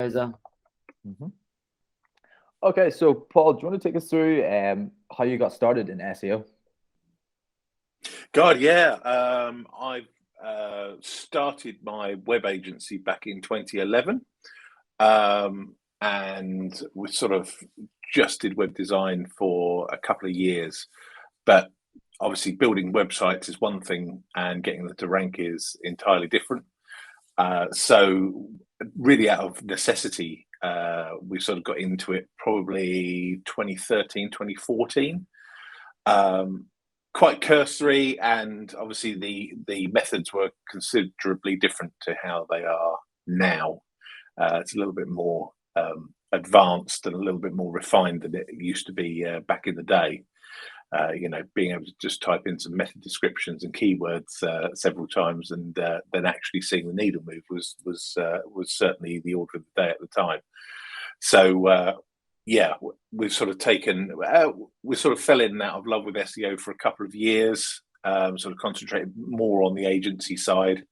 Isa. Mhm. Okay, so Paul, do you want to take us through how you got started in SEO? God, yeah. I started my web agency back in 2011, and we sort of just did web design for a couple of years. But obviously, building websites is one thing, and getting them to rank is entirely different. So, really, out of necessity, we sort of got into it probably 2013, 2014. Quite cursory, and obviously the methods were considerably different to how they are now. It's a little bit more advanced and a little bit more refined than it used to be back in the day. Being able to just type in some method descriptions and keywords several times, and then actually seeing the needle move was certainly the order of the day at the time. So yeah, we've sort of taken, we sort of fell in and out of love with SEO for a couple of years, sort of concentrated more on the agency side.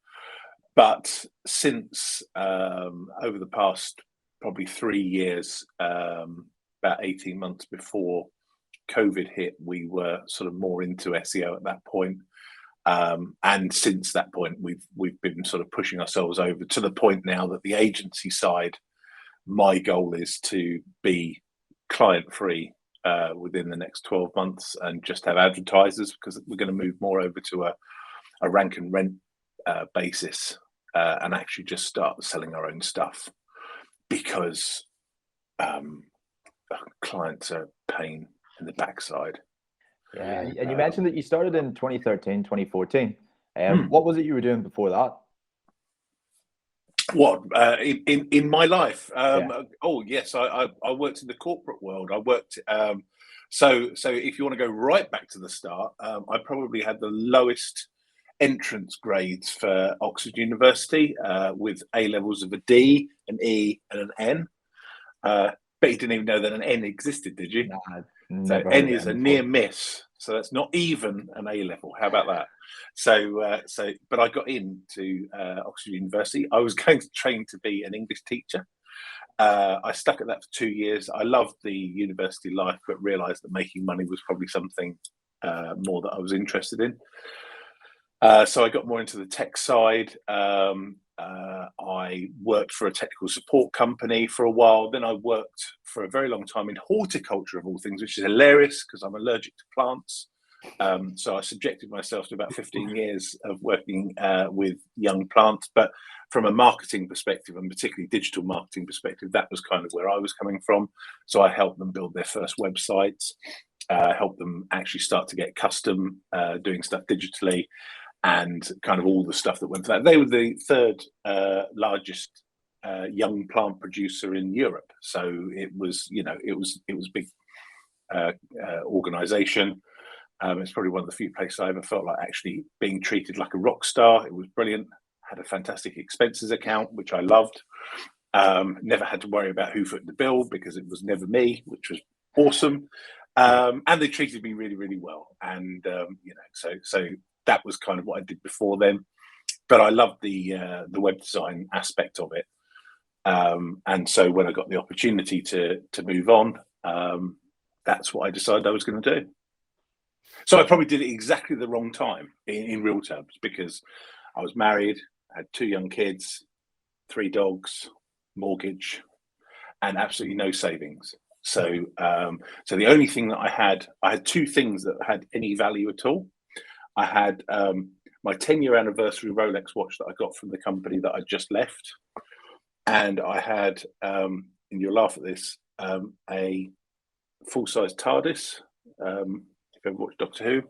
But since over the past probably 3 years, about 18 months before COVID hit, we were sort of more into SEO at that point. And since that point, we've been sort of pushing ourselves over to the point now that the agency side, my goal is to be client free within the next 12 months and just have advertisers, because we're going to move more over to a rank and rent basis and actually just start selling our own stuff, because clients are a pain in the backside. Yeah, and you mentioned that you started in 2013, 2014. Hmm. What was it you were doing before that? What in my life? Yeah. Oh yes, I worked in the corporate world. I worked. So if you want to go right back to the start, I probably had the lowest entrance grades for Oxford University, with A levels of a D, an E, and an N. Bet you didn't even know that an N existed, did you? Nah, So never heard N of is them a before. near miss. So that's not even an A level. How about that? But I got into Oxford University. I was going to train to be an English teacher. I stuck at that for 2 years. I loved the university life, but realised that making money was probably something more that I was interested in. So I got more into the tech side. I worked for a technical support company for a while. Then I worked for a very long time in horticulture, of all things, which is hilarious because I'm allergic to plants. So I subjected myself to about 15 years of working with young plants. But from a marketing perspective, and particularly digital marketing perspective, that was kind of where I was coming from. So I helped them build their first websites, helped them actually start to get custom, doing stuff digitally, and kind of all the stuff that went for that. They were the third largest young plant producer in Europe, so it was big organization. It's probably one of the few places I ever felt like actually being treated like a rock star. It was brilliant. Had a fantastic expenses account, which I loved. Never had to worry about who footed the bill because it was never me, which was awesome. And they treated me really, really well. And so that was kind of what I did before then. But I loved the web design aspect of it. And so when I got the opportunity to move on, that's what I decided I was going to do. So I probably did it exactly the wrong time in real terms, because I was married, had 2 young kids, 3 dogs, mortgage, and absolutely no savings. So the only thing that I had 2 things that had any value at all. I had my 10-year anniversary Rolex watch that I got from the company that I just left, and I had, and you'll laugh at this, a full-size TARDIS. If you ever watched Doctor Who,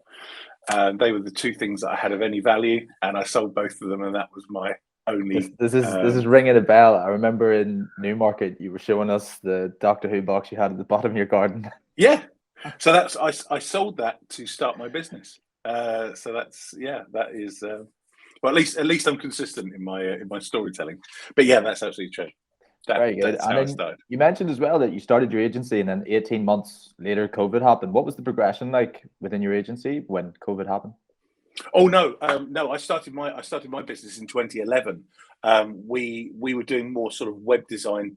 they were the 2 things that I had of any value, and I sold both of them, and that was my only. This is ringing a bell. I remember in Newmarket you were showing us the Doctor Who box you had at the bottom of your garden. Yeah, so that's I sold that to start my business. So that is well, at least I'm consistent in my storytelling. But yeah, that's absolutely true. Very good. That's And how I then started. you mentioned as well that you started your agency and then 18 months later COVID happened. What was the progression like within your agency when COVID happened? Oh no, no. I started my business in 2011. We were doing more sort of web design,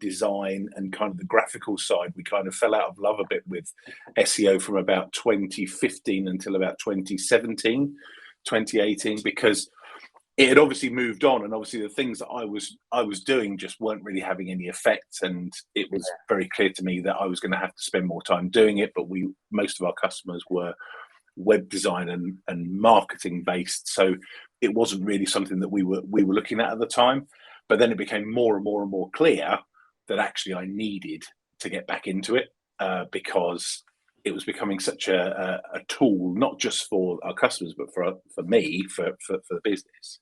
and kind of the graphical side. We kind of fell out of love a bit with SEO from about 2015 until about 2017, 2018, because it had obviously moved on, and obviously the things that I was doing just weren't really having any effect, and it was very clear to me that I was going to have to spend more time doing it. But most of our customers were web design and marketing based, so it wasn't really something that we were looking at the time. But then it became more and more and more clear that actually I needed to get back into it, because it was becoming such a tool, not just for our customers, but for me, for the business.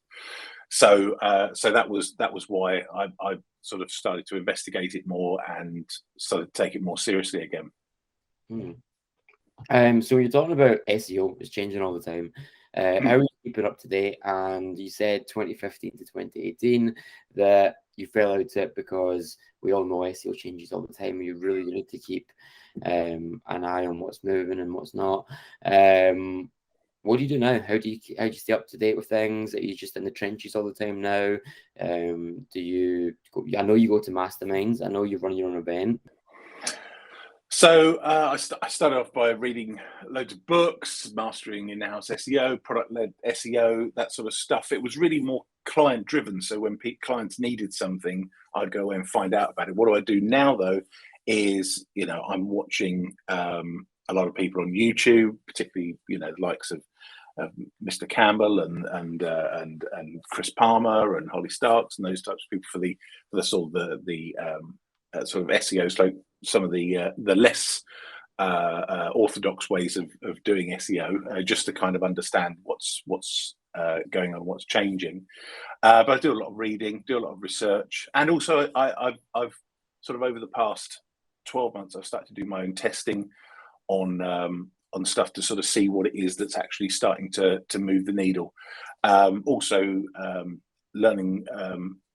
So that was why I sort of started to investigate it more and started to take it more seriously again. So you're talking about SEO, it's changing all the time. How are you keeping up to date? And you said 2015 to 2018 that you fell out of it because we all know SEO changes all the time. You really need to keep an eye on what's moving and what's not. What do you do now? How do you stay up to date with things? Are you just in the trenches all the time now? Do you go, I know you go to masterminds. I know you run your own event. So I started off by reading loads of books, mastering in-house SEO, product-led SEO, that sort of stuff. It was really more client-driven. So when clients needed something, I'd go and find out about it. What do I do now, though, is, I'm watching a lot of people on YouTube, particularly, the likes of Mr. Campbell and Chris Palmer and Holly Starks and those types of people for the sort of the sort of SEO, like some of the less orthodox ways of doing SEO, just to kind of understand what's going on, what's changing. But I do a lot of reading, do a lot of research, and also I've sort of over the past 12 months I've started to do my own testing on stuff to sort of see what it is that's actually starting to move the needle. Also learning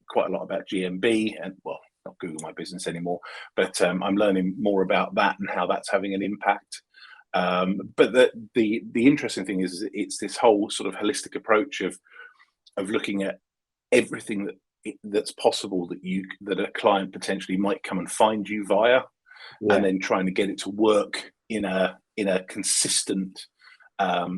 quite a lot about GMB, and well, not Google My Business anymore, but I'm learning more about that and how that's having an impact. But the interesting thing is it's this whole sort of holistic approach of looking at everything that's possible that a client potentially might come and find you via, and then trying to get it to work in a consistent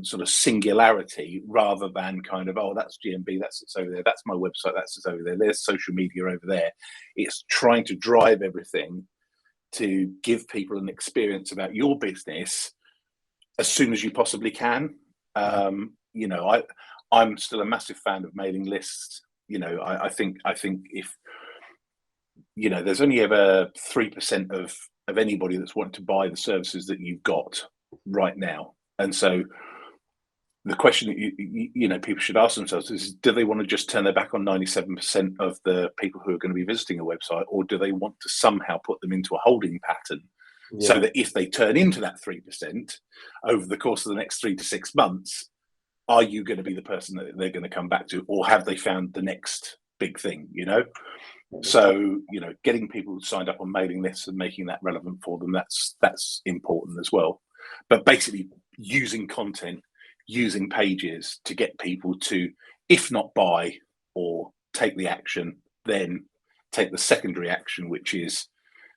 sort of singularity, rather than kind of, oh, that's GMB, that's it's over there, that's my website, that's it's over there, there's social media over there. It's trying to drive everything to give people an experience about your business as soon as you possibly can. I'm still a massive fan of mailing lists. I think if there's only ever 3% of anybody that's wanting to buy the services that you've got right now. And so the question that people should ask themselves is, do they want to just turn their back on 97% of the people who are going to be visiting a website, or do they want to somehow put them into a holding pattern so that if they turn into that 3% over the course of the next 3 to 6 months, are you going to be the person that they're going to come back to, or have they found the next big thing? So getting people signed up on mailing lists and making that relevant for them, that's important as well. But basically using content, using pages to get people to, if not buy or take the action, then take the secondary action, which is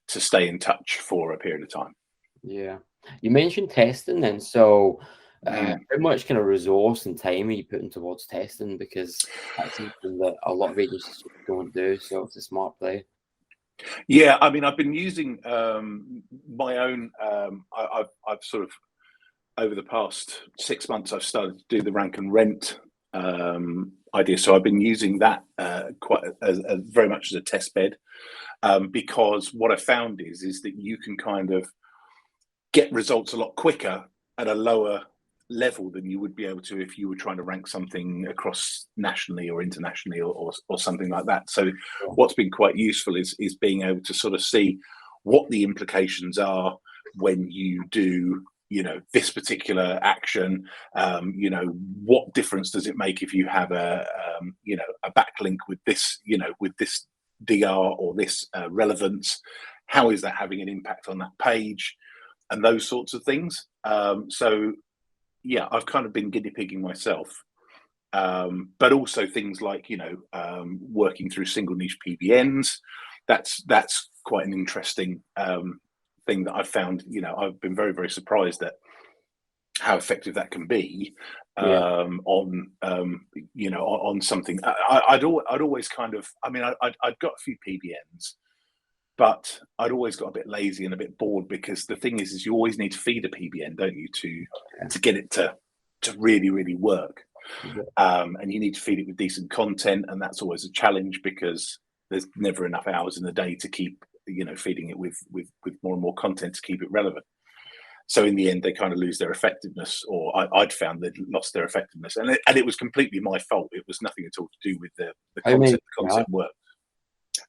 to stay in touch for a period of time. Yeah, you mentioned testing then, so how much kind of resource and time are you putting towards testing? Because that's something that a lot of agencies don't do, so it's a smart play. Yeah, I mean, I've been using my own. I've sort of, over the past 6 months, I've started to do the rank and rent idea. So I've been using that quite very much as a test bed, because what I found is that you can kind of get results a lot quicker at a lower level than you would be able to if you were trying to rank something across nationally or internationally or something like that. So what's been quite useful is being able to sort of see what the implications are when you do this particular action. What difference does it make if you have a backlink with this DR or this relevance? How is that having an impact on that page, and those sorts of things? So yeah, I've kind of been guinea pigging myself but also things like, working through single niche PBNs. That's quite an interesting thing that I've found. I've been very, very surprised at how effective that can be on something. I'd always kind of, I'd got a few PBNs, but I'd always got a bit lazy and a bit bored, because the thing is you always need to feed a PBN, don't you, to get it to really, really work. And you need to feed it with decent content, and that's always a challenge, because there's never enough hours in the day to keep feeding it with more and more content to keep it relevant. So in the end, they kind of lose their effectiveness, or I'd found they'd lost their effectiveness, and it was completely my fault. It was nothing at all to do with the content. The content worked.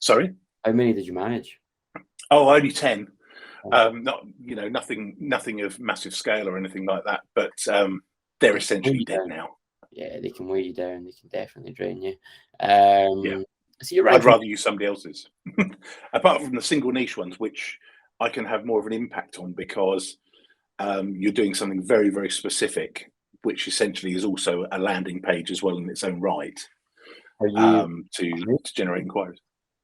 Sorry, how many did you manage? Oh, only 10. Not nothing of massive scale or anything like that. But they're essentially dead now. Yeah, they can weigh you down. They can definitely drain you. Yeah. So you're right. I'd rather use somebody else's, apart from the single niche ones, which I can have more of an impact on, because you're doing something very, very specific, which essentially is also a landing page as well in its own right, to generate inquiries.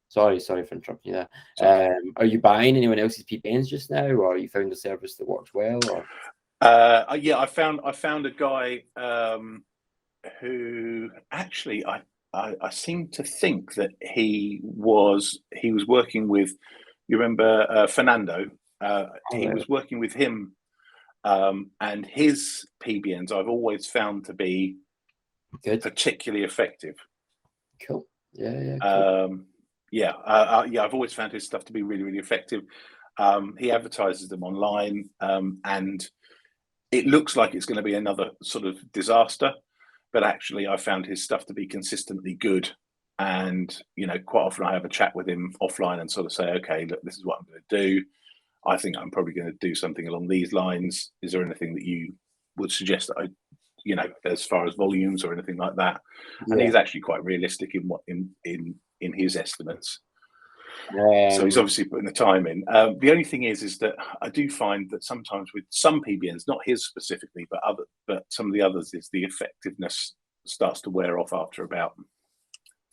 Sorry for interrupting you there. Are you buying anyone else's PBNs just now, or you found a service that works well? Or yeah, I found a guy who actually I seem to think that he was working with, you remember Fernando? He was working with him, and his PBNs I've always found to be good, particularly effective. Cool. Yeah. Cool. Yeah, I've always found his stuff to be really, really effective. He advertises them online, and it looks like it's going to be another sort of disaster, but actually I found his stuff to be consistently good. And quite often I have a chat with him offline and sort of say, okay, look, this is what I'm going to do. I think I'm probably going to do something along these lines. Is there anything that you would suggest that I, as far as volumes or anything like that? And he's actually quite realistic in his estimates. So he's obviously putting the time in. The only thing is that I do find that sometimes with some PBNs, not his specifically, but some of the others, is the effectiveness starts to wear off after about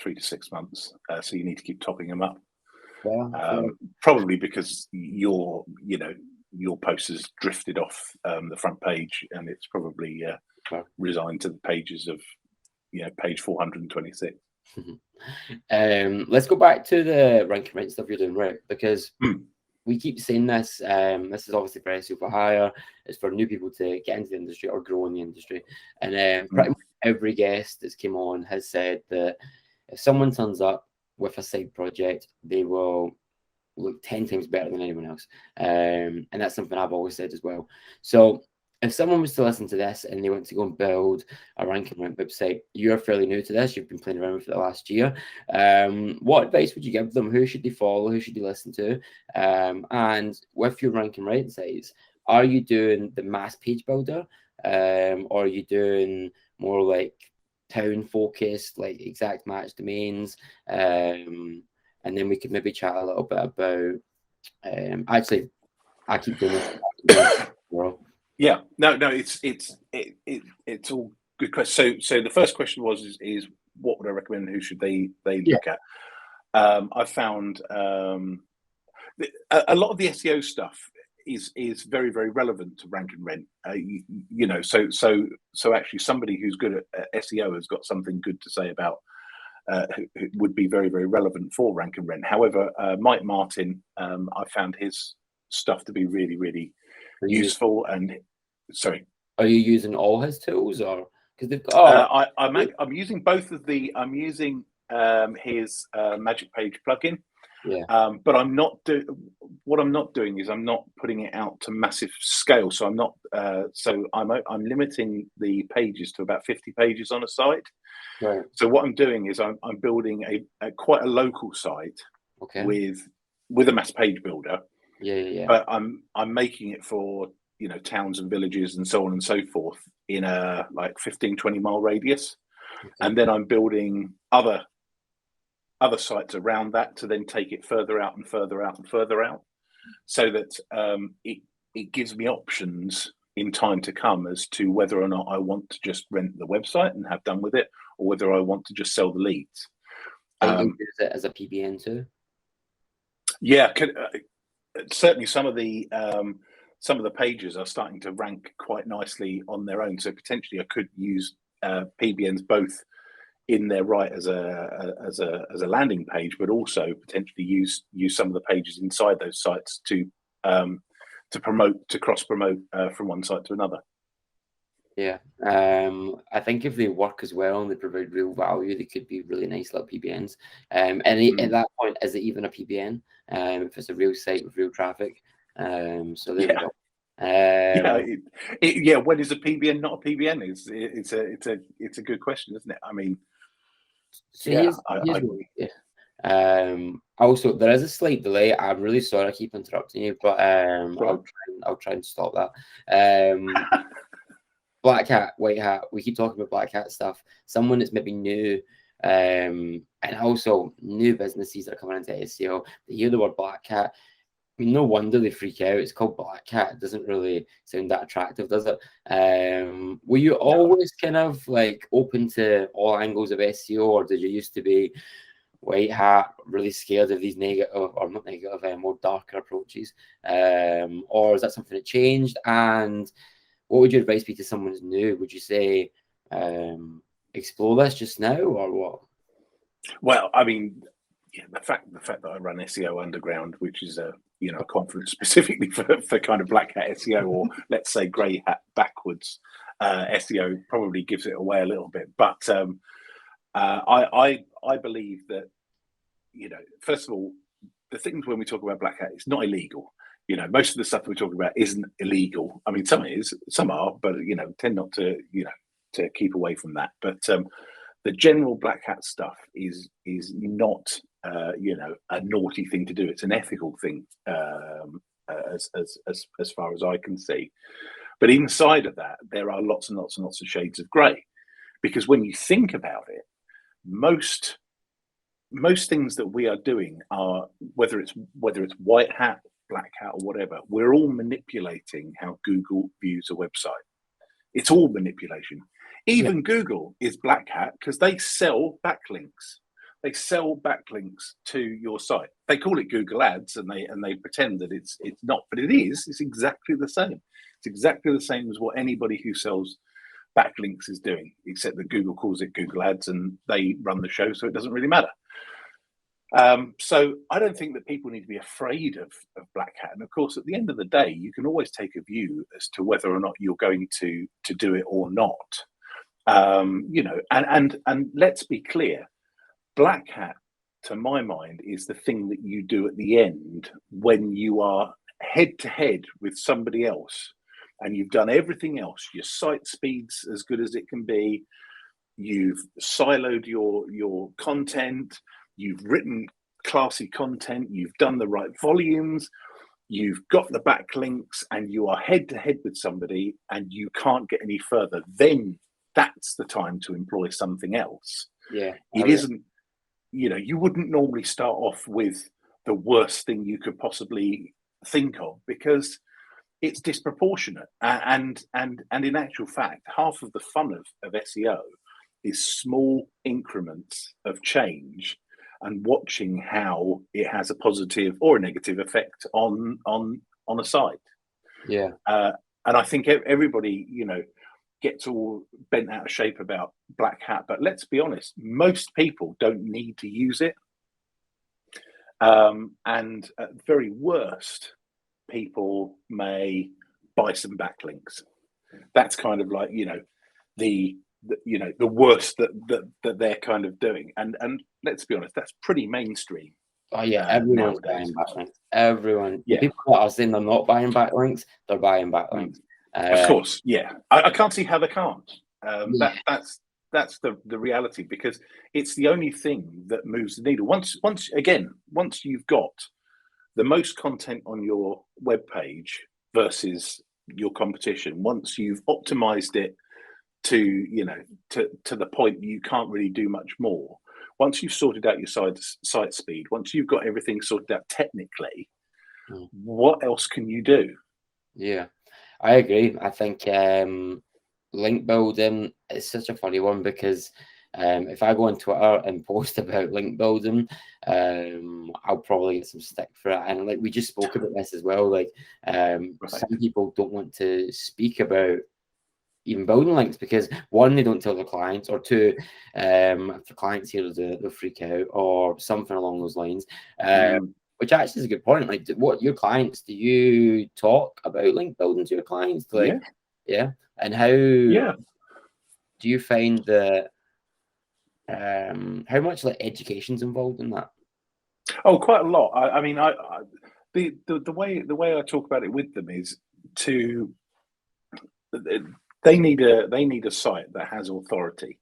3 to 6 months. So you need to keep topping them up. Probably because your post has drifted off the front page, and it's probably resigned to the pages of page 426. Let's go back to the ranking rate stuff you're doing, right? Because we keep saying this. This is obviously for SEO for hire. It's for new people to get into the industry or grow in the industry. And pretty much every guest that's came on has said that if someone turns up with a side project, they will look 10 times better than anyone else. And that's something I've always said as well. So if someone was to listen to this and they want to go and build a ranking rank website, you're fairly new to this, you've been playing around with it the last year. What advice would you give them? Who should they follow? Who should they listen to? And with your ranking right sites, are you doing the mass page builder? Or are you doing more like town focused, like exact match domains? And then we could maybe chat a little bit about, actually, I keep doing this. Yeah, no, it's all good questions. So the first question is what would I recommend? Who should they look at? I found a lot of the SEO stuff is very, very relevant to rank and rent. So actually somebody who's good at SEO has got something good to say about who would be very, very relevant for rank and rent. However, Mike Martin, I found his stuff to be really, really useful. And sorry, are you using all his tools, or because they've got? I'm using both of the. I'm using his Magic Page plugin. Yeah. But I'm not what I'm not doing is I'm not putting it out to massive scale. So I'm not. So I'm limiting the pages to about 50 pages on a site. Right. So what I'm doing is I'm building a quite a local site. Okay. With a mass page builder. Yeah. But I'm making it for towns and villages and so on and so forth in a like 15-20 mile radius, and then I'm building other sites around that to then take it further out and further out and further out, so that it gives me options in time to come as to whether or not I want to just rent the website and have done with it, or whether I want to just sell the leads. You use it as a PBN too? Yeah, certainly some of the pages are starting to rank quite nicely on their own. So potentially I could use PBNs both in their right as a landing page, but also potentially use some of the pages inside those sites to cross promote from one site to another. Yeah, I think if they work as well and they provide real value, they could be really nice little PBNs. And at that point, is it even a PBN? If it's a real site with real traffic. So there we go. Yeah, when is a PBN not a PBN? It's a good question, isn't it? I mean, so here's also there is a slight delay. I'm really sorry I keep interrupting you, but I'll try and stop that. Black hat, white hat. We keep talking about black hat stuff. Someone that's maybe new, and also new businesses that are coming into SEO, they hear the word black hat. I mean, no wonder they freak out. It's called black hat. It doesn't really sound that attractive, does it? Were you always kind of like open to all angles of SEO, or did you used to be white hat, really scared of these negative, or not negative, more darker approaches? Or is that something that changed? And what would your advice be to someone who's new? Would you say explore this just now, or what? Well, I mean, yeah, the fact that I run SEO Underground, which is a conference specifically for kind of black hat SEO, or let's say grey hat backwards SEO, probably gives it away a little bit. But I believe that, first of all, the things when we talk about black hat, it's not illegal. Most of the stuff we're talking about isn't illegal. I mean, some is, some are, but tend not to, to keep away from that. But the general black hat stuff is not, a naughty thing to do. It's an ethical thing, as far as I can see. But inside of that, there are lots and lots and lots of shades of grey, because when you think about it, most things that we are doing are, whether it's white hat, black hat, or whatever, we're all manipulating how Google views a website. It's all manipulation. Even Google is black hat because they sell backlinks. They sell backlinks to your site. They call it Google Ads, and they pretend that it's not, but it is. It's exactly the same. It's exactly the same as what anybody who sells backlinks is doing, except that Google calls it Google Ads and they run the show, so it doesn't really matter. So I don't think that people need to be afraid of black hat. And of course, at the end of the day, you can always take a view as to whether or not you're going to do it or not. And let's be clear, black hat, to my mind, is the thing that you do at the end when you are head to head with somebody else and you've done everything else. Your site speed's as good as it can be. You've siloed your content. You've written classy content, you've done the right volumes, you've got the backlinks, and you are head to head with somebody and you can't get any further, then that's the time to employ something else. Yeah. It isn't, you wouldn't normally start off with the worst thing you could possibly think of, because it's disproportionate. And in actual fact, half of the fun of SEO is small increments of change and watching how it has a positive or a negative effect on a site. Yeah. And I think everybody, gets all bent out of shape about black hat, but let's be honest, most people don't need to use it. And at very worst, people may buy some backlinks. That's kind of like, the worst that they're kind of doing, and let's be honest, that's pretty mainstream. Oh yeah, everyone's buying backlinks. Everyone, the people that are saying they're not buying backlinks, they're buying backlinks. Of course, yeah. I can't see how they can't. That's the reality, because it's the only thing that moves the needle. Once you've got the most content on your web page versus your competition, once you've optimized it to the point you can't really do much more, once you've sorted out your site speed, once you've got everything sorted out technically, what else can you do? Yeah, I agree. I think link building is such a funny one because if I go on Twitter and post about link building, I'll probably get some stick for it. And like we just spoke about this as well, like some people don't want to speak about even building links because one, they don't tell their clients, or two, if the clients hear they'll freak out or something along those lines. Which actually is a good point. Like, what your clients, do you talk about link building to your clients? Like, yeah. And how do you find that? How much like education's involved in that? Oh, quite a lot. I mean, the way I talk about it with them is they need a site that has authority.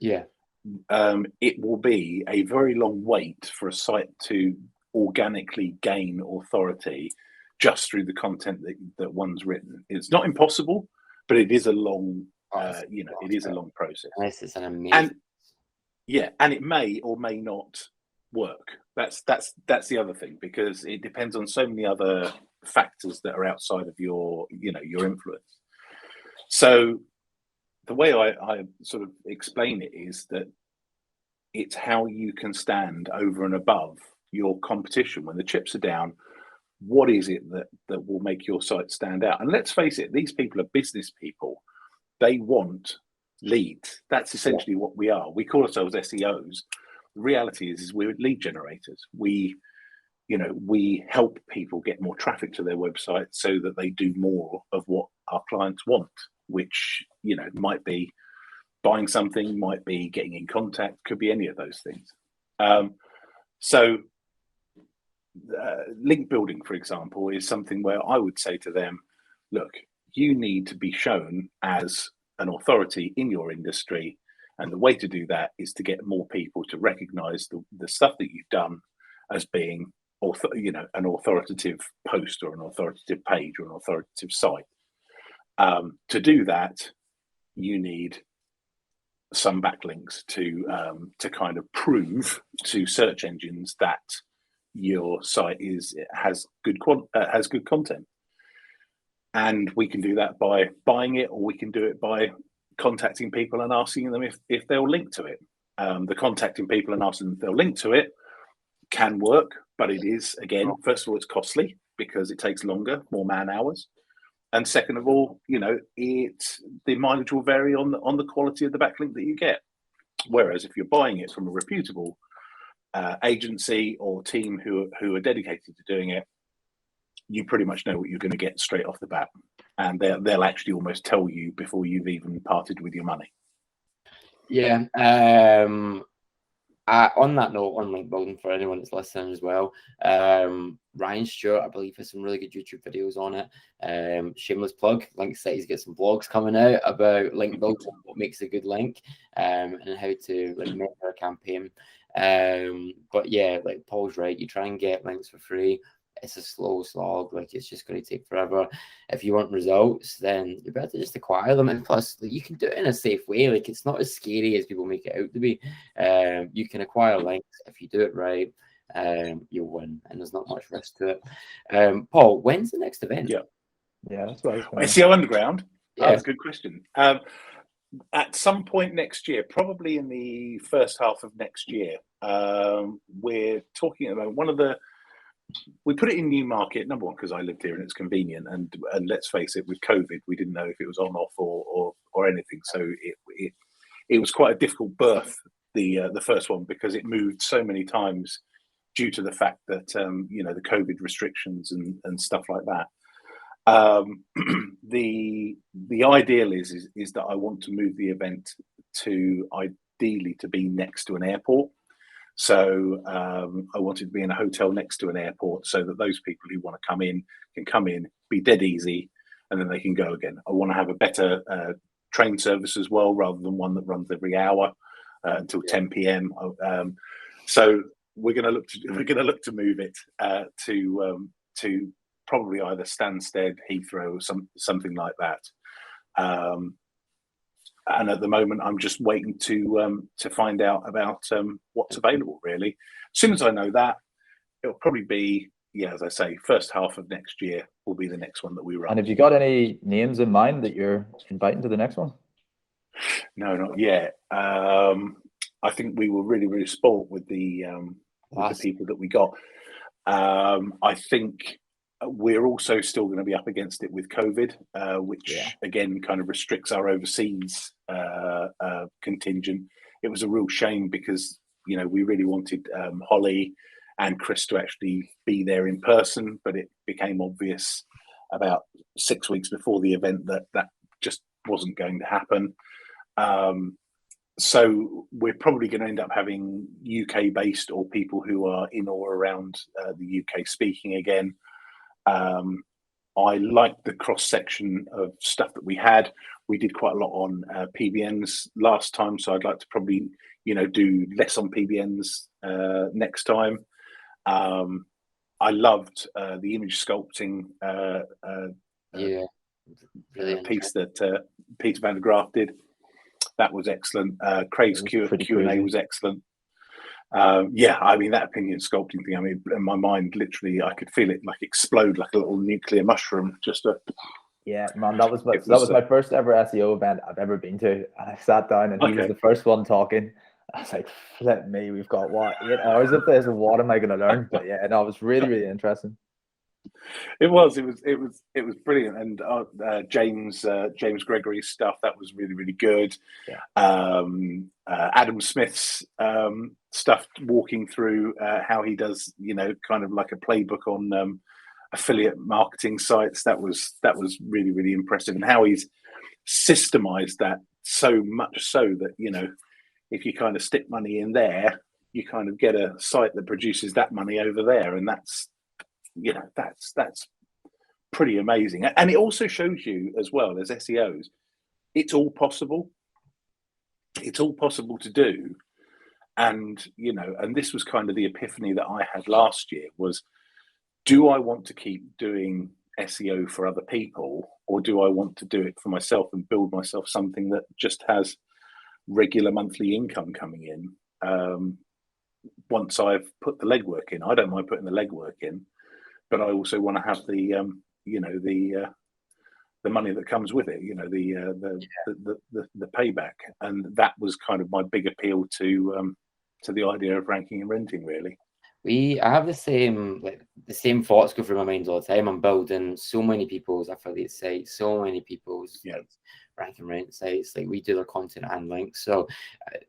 Yeah. It will be a very long wait for a site to organically gain authority just through the content that one's written. It's not impossible, but it is a long, it is a long process. This is an amazing. And it may or may not work. That's the other thing, because it depends on so many other factors that are outside of your influence. So the way I sort of explain it is that it's how you can stand over and above your competition when the chips are down. What is it that will make your site stand out? And let's face it, these people are business people. They want leads. That's essentially what we are. We call ourselves SEOs. The reality is we're lead generators. We help people get more traffic to their website so that they do more of what our clients want, which might be buying something, might be getting in contact, could be any of those things. So link building, for example, is something where I would say to them, look, you need to be shown as an authority in your industry, and the way to do that is to get more people to recognize the stuff that you've done as being an authoritative post or an authoritative page or an authoritative site. To do that, you need some backlinks to kind of prove to search engines that your site has good content. And we can do that by buying it, or we can do it by contacting people and asking them if they'll link to it. The contacting people and asking them if they'll link to it can work, but it is, again, first of all, it's costly because it takes longer, more man hours. And second of all, the mileage will vary on the quality of the backlink that you get. Whereas if you're buying it from a reputable agency or team who are dedicated to doing it, you pretty much know what you're going to get straight off the bat, and they'll actually almost tell you before you've even parted with your money. Yeah. On that note, on link building, for anyone that's listening as well, Ryan Stewart, I believe, has some really good YouTube videos on it. Shameless plug. Link said he's got some blogs coming out about link building, what makes a good link, and how to measure a campaign. But yeah, like Paul's right. You try and get links for free. It's a slow slog. Like, it's just going to take forever. If you want results, then you better just acquire them. And plus, you can do it in a safe way. Like, it's not as scary as people make it out to be. You can acquire links. If you do it right, you'll win. And there's not much risk to it. Paul, when's the next event? Yeah, that's what I was going to SEO Underground. Yeah. That's a good question. At some point next year, probably in the first half of next year, we're talking about we put it in Newmarket, number one, because I lived here and it's convenient. And let's face it, with COVID, we didn't know if it was on, off, or anything. So it was quite a difficult birth, the first one, because it moved so many times due to the fact that the COVID restrictions and stuff like that. The ideal is that I want to move the event ideally to be next to an airport. So I wanted to be in a hotel next to an airport so that those people who want to come in can come in, be dead easy, and then they can go again. I want to have a better train service as well, rather than one that runs every hour until 10 p.m. So we're going to look to move it to probably either Stansted, Heathrow, or something like that. And at the moment, I'm just waiting to find out about what's available. Really, as soon as I know that, it'll probably be yeah, as I say, first half of next year will be the next one that we run. And have you got any names in mind that you're inviting to the next one? No, not yet. I think we were really spoiled with the people that we got. I think we're also still going to be up against it with COVID, which again kind of restricts our overseas contingent. It was a real shame because, you know, we really wanted Holly and Chris to actually be there in person, but it became obvious about 6 weeks before the event that that just wasn't going to happen. So we're probably going to end up having UK based or people who are in or around the UK speaking again. I liked the cross section of stuff that we had. We did quite a lot on PBNs last time, so I'd like to probably, you know, do less on PBNs next time. I loved the image sculpting piece that Peter van der Graaf did. That was excellent. Craig's Q&A was excellent. Yeah, I mean, that opinion sculpting thing, I mean, in my mind, literally, I could feel it like explode like a little nuclear mushroom. Yeah, man, that was my first ever SEO event I've ever been to. And I sat down and he was the first one talking. I was like, flip me, we've got what, 8 hours of this, and what am I going to learn? But yeah, no, it was really interesting. It was brilliant, and James Gregory's stuff, that was really good. Adam Smith's stuff, walking through how he does, you know, kind of like a playbook on affiliate marketing sites, that was really impressive, and how he's systemized that so much so that, you know, if you kind of stick money in there, you kind of get a site that produces that money over there, and that's, you know, that's pretty amazing. And it also shows you as well, as SEOs, it's all possible. It's all possible to do. And, you know, and this was kind of the epiphany that I had last year was, do I want to keep doing SEO for other people, or do I want to do it for myself and build myself something that just has regular monthly income coming in? Once I've put the legwork in, I don't mind putting the legwork in, but I also want to have the, you know, the money that comes with it, you know, the payback, and that was kind of my big appeal to the idea of ranking and renting, really. I have the same thoughts go through my mind all the time. I'm building so many people's affiliate sites, so many people's rank and rent sites. Like, we do their content and links, so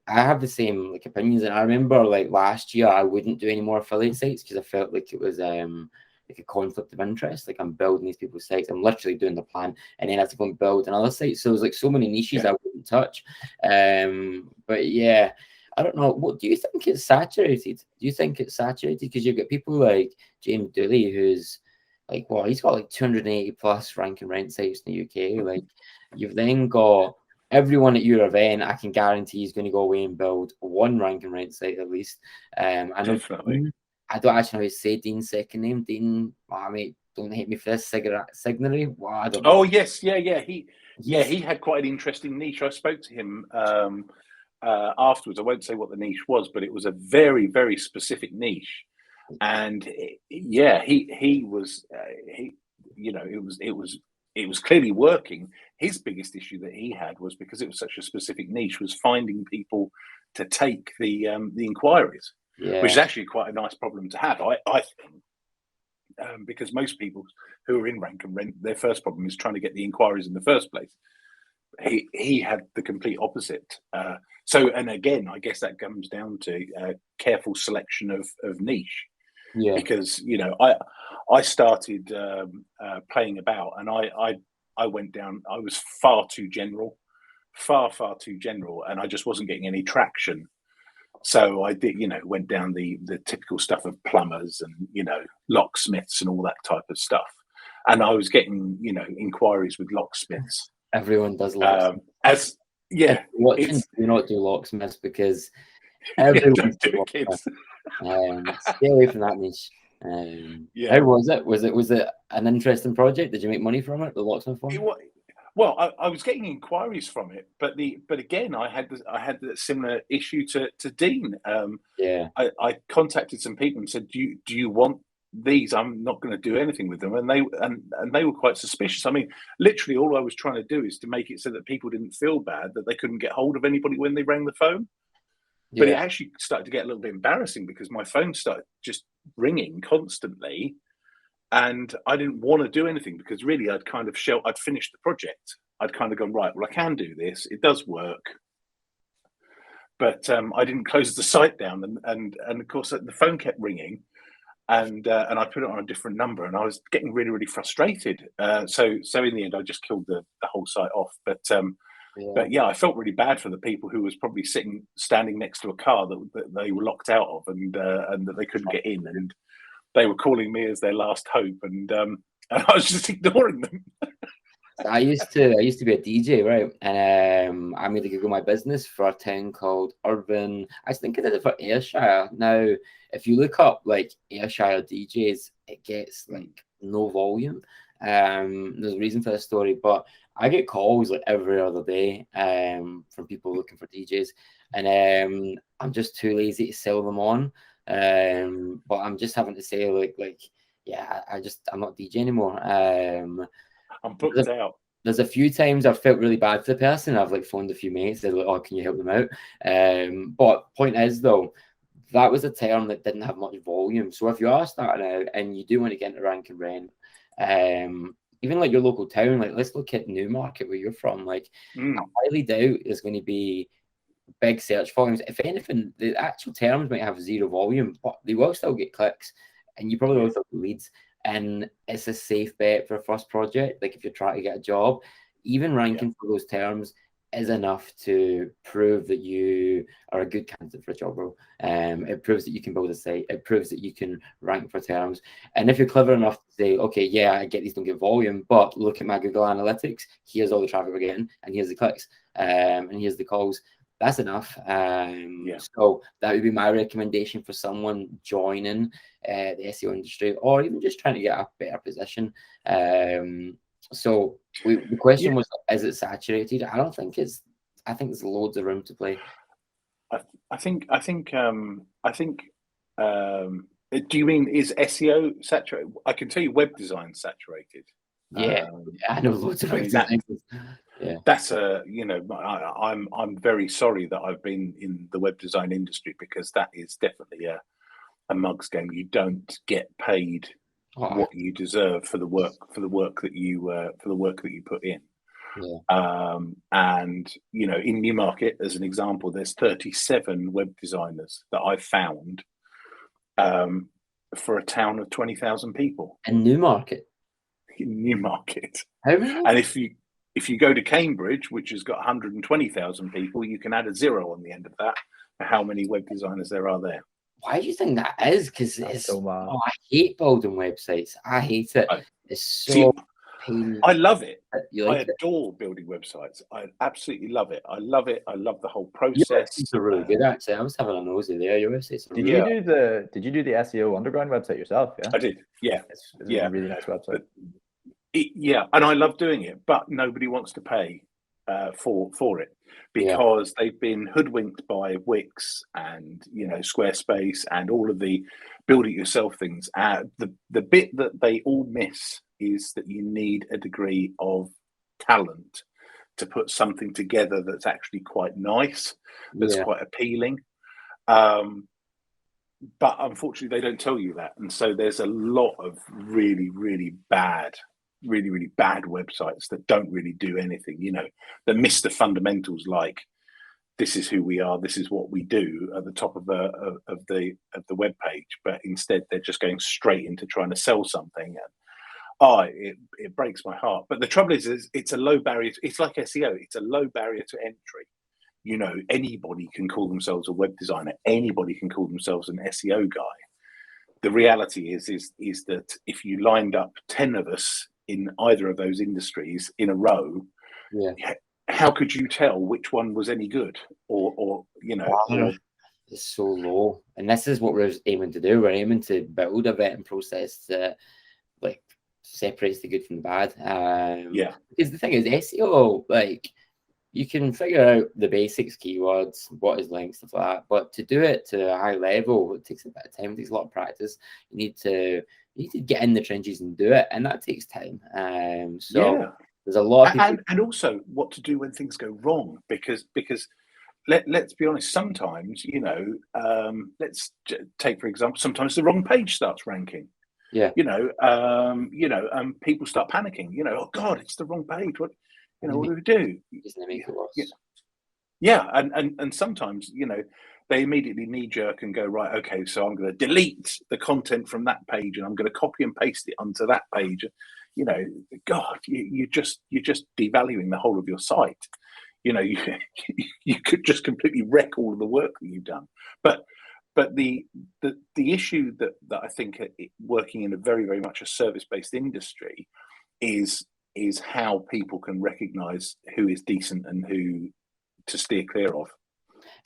I have the same like opinions. And I remember like last year I wouldn't do any more affiliate sites because I felt like it was like a conflict of interest. Like, I'm building these people's sites, I'm literally doing the plan, and then I have to go and build another site. So there's like so many niches I wouldn't touch. But yeah, I don't know. What do you think? It's saturated? Do you think it's saturated? Because you've got people like James Dooley, who's like, well, he's got like 280 plus rank and rent sites in the UK. Like, you've then got everyone at your event. I can guarantee he's going to go away and build one rank and rent site at least. I know. Definitely. I don't actually know how to say Dean's second name. Dean, oh, mate, don't hate me for this. Signary. Well, I don't know. Oh yes, yeah. He had quite an interesting niche. I spoke to him afterwards. I won't say what the niche was, but it was a very specific niche. And he was you know, it was clearly working. His biggest issue that he had was, because it was such a specific niche, was finding people to take the inquiries, which is actually quite a nice problem to have, I think, because most people who are in rank and rent, their first problem is trying to get the inquiries in the first place. He had the complete opposite. So, and again, I guess that comes down to careful selection of niche. Because, you know, I started playing about, and I went down. I was far too general, far too general, and I just wasn't getting any traction. So I did, you know, went down the typical stuff of plumbers and, you know, locksmiths and all that type of stuff. And I was getting, you know, inquiries with locksmiths. Everyone does locksmiths. Do not do locksmiths, because everyone do kids. Stay away from that niche. How was it? Was it an interesting project? Did you make money from it, the locksmith one? Well, I was getting inquiries from it, but again, I had the similar issue to Dean. I contacted some people and said, do you want these, I'm not going to do anything with them. And they were quite suspicious. I mean, literally all I was trying to do is to make it so that people didn't feel bad that they couldn't get hold of anybody when they rang the phone. But it actually started to get a little bit embarrassing because my phone started just ringing constantly, and I didn't want to do anything because really I'd finished the project. I'd kind of gone, right, well, I can do this. It does work. But I didn't close the site down, and of course the phone kept ringing, and I put it on a different number, and I was getting really, really frustrated. So in the end, I just killed the whole site off. But yeah, I felt really bad for the people who was probably standing next to a car that they were locked out of, and that they couldn't get in, and they were calling me as their last hope, and I was just ignoring them. I used to be a DJ, right? And I made a Google My Business for a town called Irvine. I think I did it for Ayrshire. Now, if you look up like Ayrshire DJs, it gets like no volume. There's a reason for this story, but I get calls like every other day from people looking for DJs, and I'm just too lazy to sell them on. But I'm just having to say like yeah, I'm not DJ anymore. I'm booked out. There's a few times I've felt really bad for the person. I've like phoned a few mates. They're like, "Oh, can you help them out?" But point is though, that was a term that didn't have much volume. So if you are starting out and you do want to get into rank and rent, even like your local town, like let's look at Newmarket where you're from. Like I highly doubt there's going to be big search volumes. If anything, the actual terms might have zero volume, but they will still get clicks, and you probably will still get leads. And it's a safe bet for a first project. Like if you're trying to get a job, even ranking for those terms is enough to prove that you are a good candidate for a job role. It proves that you can build a site. It proves that you can rank for terms. And if you're clever enough to say, okay, yeah, I get these don't get volume, but look at my Google Analytics. Here's all the traffic we're getting, and here's the clicks, and here's the calls. That's enough. So that would be my recommendation for someone joining the SEO industry, or even just trying to get a better position. So the question was, is it saturated? I don't think it's. I think there's loads of room to play. I think. Do you mean is SEO saturated? I can tell you web design saturated. Yeah, I know loads of web designers. Yeah, that's I'm very sorry that I've been in the web design industry, because that is definitely a mug's game. You don't get paid what you deserve for the work that you put in. And in Newmarket, as an example, there's 37 web designers that I've found for a town of 20,000 people. In Newmarket. In Newmarket. How many? And if you go to Cambridge, which has got 120,000 people, you can add a zero on the end of that for how many web designers there are there. Why do you think that is? Because it's I hate building websites. I hate it. It's so painful. I love it. I adore building websites. I absolutely love it. I love it. I love the whole process. Your websites are really good, actually. I was having a nosy there. Your websites are Did you do the SEO Underground website yourself? Yeah, I did. Yeah, it's a really nice website. And I love doing it, but nobody wants to pay for it, because they've been hoodwinked by Wix and Squarespace and all of the build it yourself things. The bit that they all miss is that you need a degree of talent to put something together that's actually quite nice, that's quite appealing. But unfortunately, they don't tell you that, and so there's a lot of really, really bad websites that don't really do anything, that miss the fundamentals, like this is who we are, this is what we do at the top of the web page, but instead they're just going straight into trying to sell something. And it breaks my heart. But the trouble is it's a low barrier. It's like SEO. It's a low barrier to entry. Anybody can call themselves a web designer. Anybody can call themselves an SEO guy. The reality is that if you lined up 10 of us in either of those industries in a row, how could you tell which one was any good? Or it's so low. And this is what we're aiming to do. We're aiming to build a vetting process that separates the good from the bad. Because the thing is, SEO, you can figure out the basics, keywords, what is linked, stuff like that. But to do it to a high level, it takes a bit of time. It takes a lot of practice. You need to get in the trenches and do it, and that takes time. So there's a lot of people, and also what to do when things go wrong, because let's be honest. Sometimes, you know, let's take for example, sometimes the wrong page starts ranking. Yeah. You know, people start panicking. You know, oh God, it's the wrong page. What, you know, what do we do? Isn't it make it worse? Yeah, and sometimes, you know, they immediately knee jerk and go, right, okay, so I'm going to delete the content from that page and I'm going to copy and paste it onto that page. You know, God, you're just devaluing the whole of your site. You know, you could just completely wreck all of the work that you've done. But the issue that I think working in a very, very much a service-based industry is how people can recognize who is decent and who to steer clear of.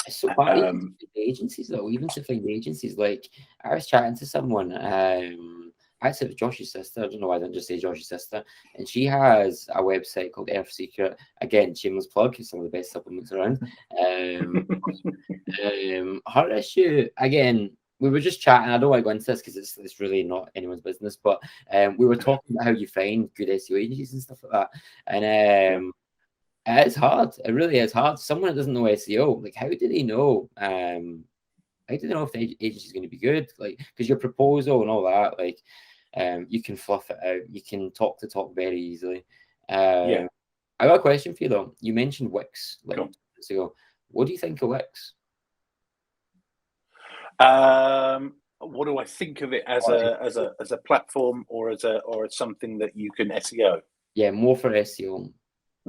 It's so hard even to find agencies, though. Even to find agencies, like I was chatting to someone. Actually, it was Josh's sister. I don't know why I didn't just say Josh's sister. And she has a website called Earth Secret. Again, shameless plug. It's some of the best supplements around. Her issue, again, we were just chatting. I don't want to go into this because it's really not anyone's business. But we were talking about how you find good SEO agencies and stuff like that. And it's hard. It really is hard. Someone that doesn't know SEO, like, how do they know? How do they know if the agency is going to be good? Like, because your proposal and all that, like, you can fluff it out. You can talk very easily. I got a question for you though. You mentioned Wix like 2 minutes ago. What do you think of Wix? What do I think of it as a platform or as something that you can SEO? Yeah, more for SEO.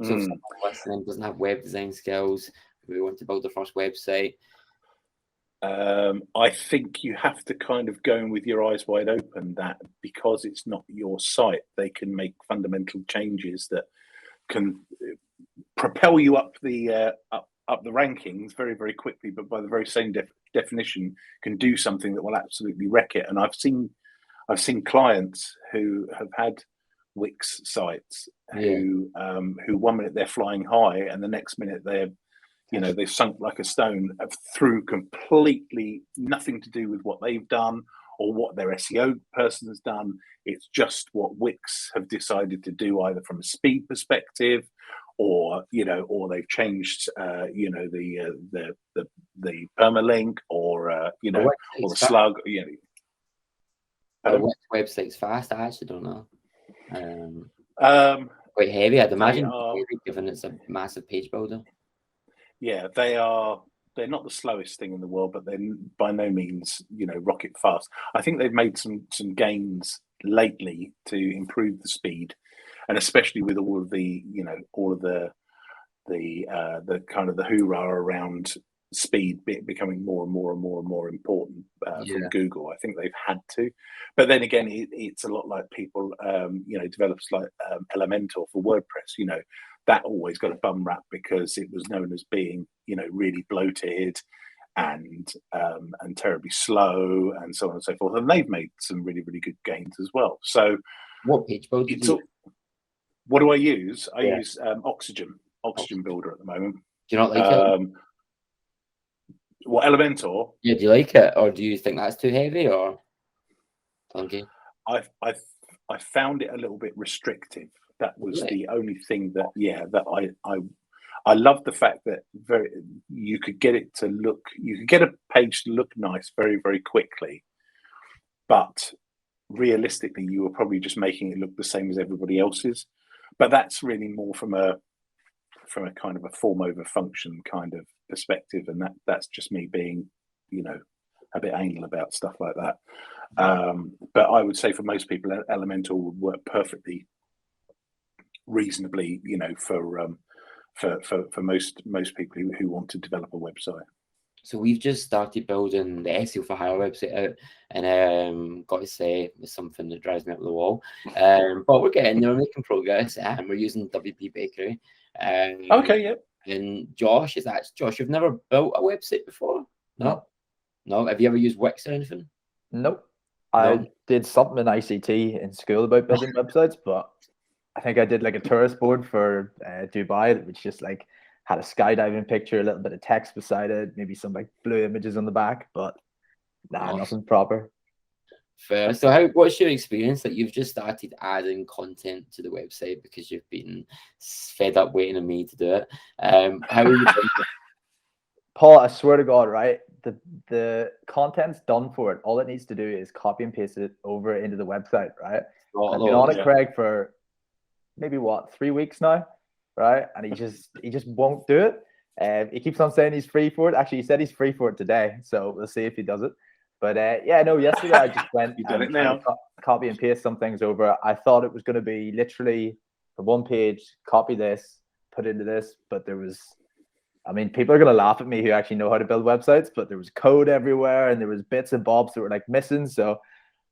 So if someone listening doesn't have web design skills, we want to build their first website. I think you have to kind of go in with your eyes wide open, that because it's not your site, they can make fundamental changes that can propel you up the rankings very, very quickly, but by the very same definition can do something that will absolutely wreck it. And I've seen clients who have had Wix sites who 1 minute they're flying high and the next minute they've sunk like a stone through completely nothing to do with what they've done or what their SEO person has done. It's just what Wix have decided to do, either from a speed perspective, or they've changed the permalink, or or the slug. Which website's fast? I actually don't know. Quite heavy, I'd imagine, given it's a massive page builder. Yeah, they're not the slowest thing in the world, but they're by no means, rocket fast. I think they've made some gains lately to improve the speed, and especially with all of the kind of the hoorah around speed becoming more and more important from Google. I think they've had to, but then again, it's a lot like people, developers like Elementor for WordPress. That always got a bum rap because it was known as being, really bloated and terribly slow and so on and so forth. And they've made some really, really good gains as well. So, what page builder what do I use? I use Oxygen Builder at the moment. Do you not like it? What, Elementor? Yeah, do you like it, or do you think that's too heavy, or? Okay. I found it a little bit restrictive. That was the only thing that I love the fact that you could get a page to look nice very, very quickly, but realistically you were probably just making it look the same as everybody else's. But that's really more from a kind of a form over function kind of perspective, and that's just me being a bit anal about stuff like that. But I would say for most people, Elementor would work perfectly reasonably, for most people who want to develop a website. So we've just started building the SEO for Hire website out, and got to say, it's something that drives me up the wall. But we're getting there, we're making progress, and we're using WP Bakery. Okay, yeah. And Josh, you've never built a website before? No. Have you ever used Wix or anything? Nope. I did something in ICT in school about building websites, but I think I did like a tourist board for Dubai, which just like had a skydiving picture, a little bit of text beside it, maybe some like blue images on the back, but nah, nothing proper. Fair. So what's your experience? Like, you've just started adding content to the website because you've been fed up waiting on me to do it. How are you doing? Paul, I swear to God, right? The content's done for it. All it needs to do is copy and paste it over into the website, right? I've been on it, Craig, for maybe 3 weeks now, right? And he just won't do it. He keeps on saying he's free for it. Actually, he said he's free for it today, so we'll see if he does it. But yeah, no, yesterday I just went and tried to copy and paste some things over. I thought it was going to be literally the one page, copy this, put into this, but there was, I mean, people are going to laugh at me who actually know how to build websites, but there was code everywhere and there was bits and bobs that were like missing. So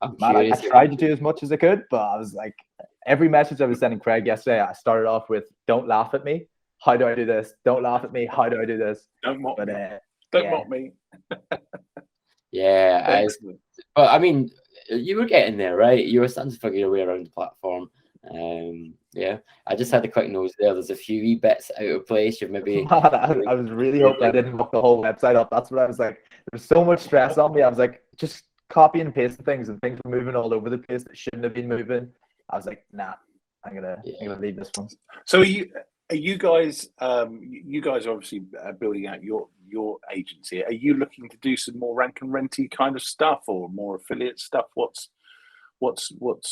I tried to do as much as I could, but I was like, every message I was sending Craig yesterday, I started off with, don't laugh at me. How do I do this? Don't laugh at me. How do I do this? Don't mock me. Don't mock me. Yeah, but I mean, you were getting there, right? You were starting to figure your way around the platform. Yeah, I just had a quick nose there. There's a few wee bits out of place. You're maybe. I was really hoping I didn't muck the whole website up. That's what I was like. There's so much stress on me. I was like, just copy and paste things, and things were moving all over the place that shouldn't have been moving. I was like, nah, I'm gonna leave this one. So are you guys? You guys are obviously building out your agency. Are you looking to do some more rank and renty kind of stuff, or more affiliate stuff? What's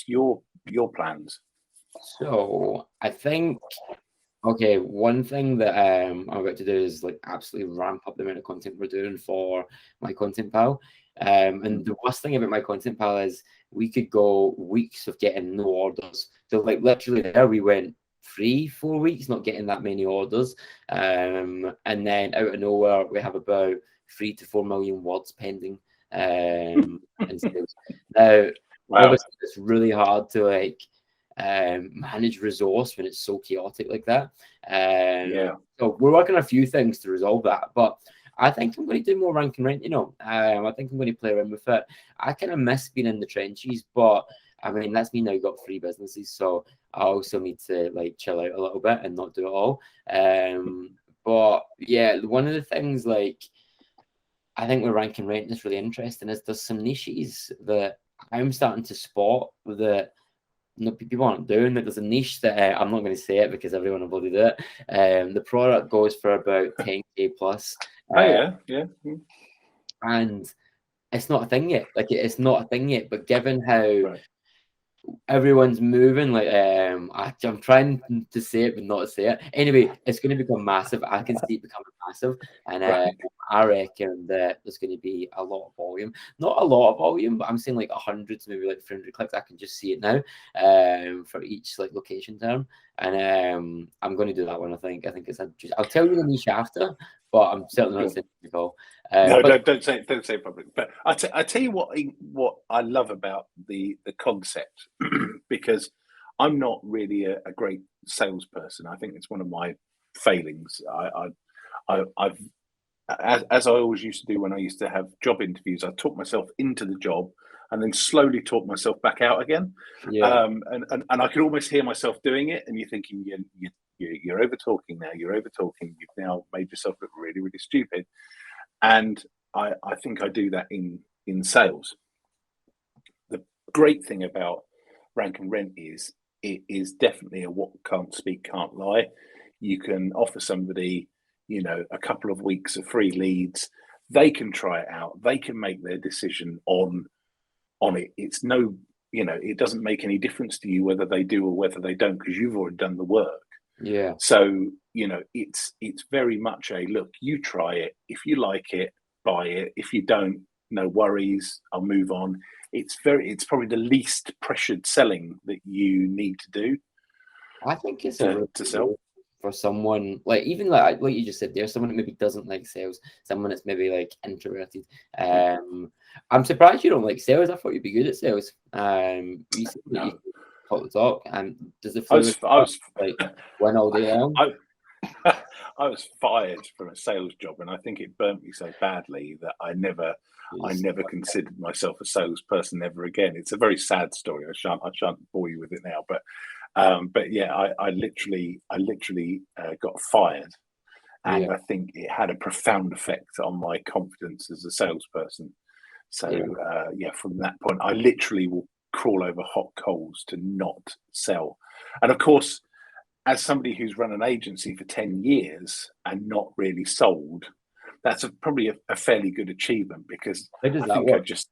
your plans? So I think, okay, one thing that I'm about to do is like absolutely ramp up the amount of content we're doing for my ContentPal. And the worst thing about my ContentPal is we could go weeks of getting no orders. So like literally there we went 3-4 weeks not getting that many orders. And then out of nowhere we have about 3 to 4 million words pending. And now obviously it's really hard to like manage resource when it's so chaotic like that. So we're working on a few things to resolve that, but I think I'm going to do more rank and rent, you know. I think I'm going to play around with it. I kind of miss being in the trenches, but I mean, that's me now got 3 businesses, so I also need to like chill out a little bit and not do it all. But yeah, one of the things like I think with rank and rent is really interesting is there's some niches that I'm starting to spot that people aren't doing. That there's a niche that I'm not going to say it because everyone will bloody do it. The product goes for about 10k plus. And it's not a thing yet. Like it's not a thing yet. But given how everyone's moving, like I'm trying to say it but not say it. Anyway, it's going to become massive. I can see it becoming massive, and I reckon that there's going to be a lot of volume. Not a lot of volume, but I'm saying like 100 to maybe like 300 clicks. I can just see it now for each like location term, and I'm going to do that one. I think it's I'll tell you the niche after, but I'm certainly not saying it all. No, don't say it public. But I tell you what I love about the concept, because I'm not really a great salesperson. I think it's one of my failings. I've as I always used to do when I used to have job interviews, I talked myself into the job and then slowly talked myself back out again. And I could almost hear myself doing it, and you're thinking you're over talking now. You're over talking. You've now made yourself look really, really stupid. And I think I do that in sales. The great thing about rank and rent is it is definitely a what can't speak, can't lie. You can offer somebody, a couple of weeks of free leads. They can try it out. They can make their decision on it. It's no, it doesn't make any difference to you whether they do or whether they don't, because you've already done the work. Yeah. So, it's very much a look, you try it. If you like it, buy it. If you don't, no worries, I'll move on. It's probably the least pressured selling that you need to do. I think it's to sell for someone like, even like you just said there, someone that maybe doesn't like sales, someone that's maybe like introverted. I'm surprised you don't like sales. I thought you'd be good at sales. Recently you talk the talk, and does the I was like went all day long? I was fired from a sales job, and I think it burnt me so badly that I never considered myself a salesperson ever again. It's a very sad story. I shan't bore you with it now, but yeah, I literally got fired, And I think it had a profound effect on my confidence as a salesperson. So from that point, I literally will crawl over hot coals to not sell. And of course, as somebody who's run an agency for 10 years and not really sold, that's probably a fairly good achievement, because How does I that think work? I just,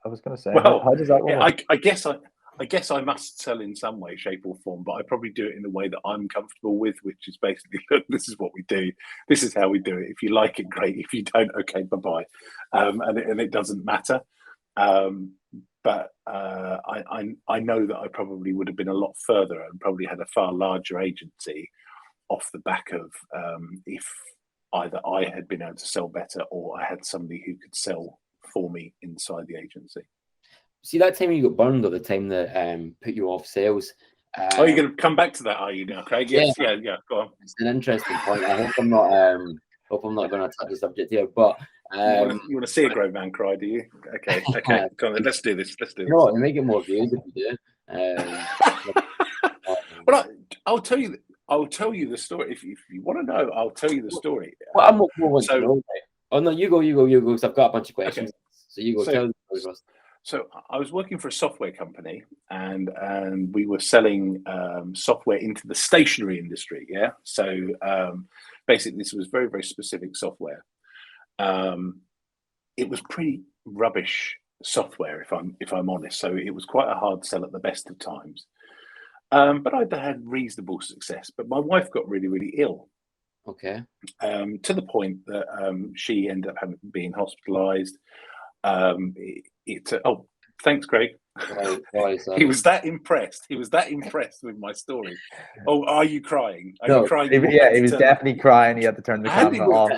I was going to say, well, how does that work? I guess I must sell in some way, shape, or form, but I probably do it in a way that I'm comfortable with, which is basically, look, this is what we do. This is how we do it. If you like it, great. If you don't, okay, bye-bye. And it doesn't matter. But I know that I probably would have been a lot further and probably had a far larger agency off the back of if either I had been able to sell better or I had somebody who could sell for me inside the agency. See, that time you got burned, or the time that put you off sales. You're going to come back to that, are you now, Craig? Yes, yeah. Go on. It's an interesting point. I hope I'm not going to touch the subject here, but you want to see a grown man cry, do you? Okay. Come on, let's do this. You know what? You make it more views if you do. Well, I'll tell you the story if you want to know. I'll tell you the story. Well, I'm more want to know. Right? Oh no, you go. Because I've got a bunch of questions. Okay. So you go. Tell the story first. So I was working for a software company, and we were selling software into the stationery industry. Yeah. So basically, this was very, very specific software. It was pretty rubbish software, if I'm honest. So it was quite a hard sell at the best of times. But I'd had reasonable success. But my wife got really, really ill. Okay. To the point that she ended up being hospitalised. Thanks, Craig. He was that impressed. He was that impressed with my story. Oh, are you crying? Are you crying? Yeah, he was definitely crying. He had to turn the camera off.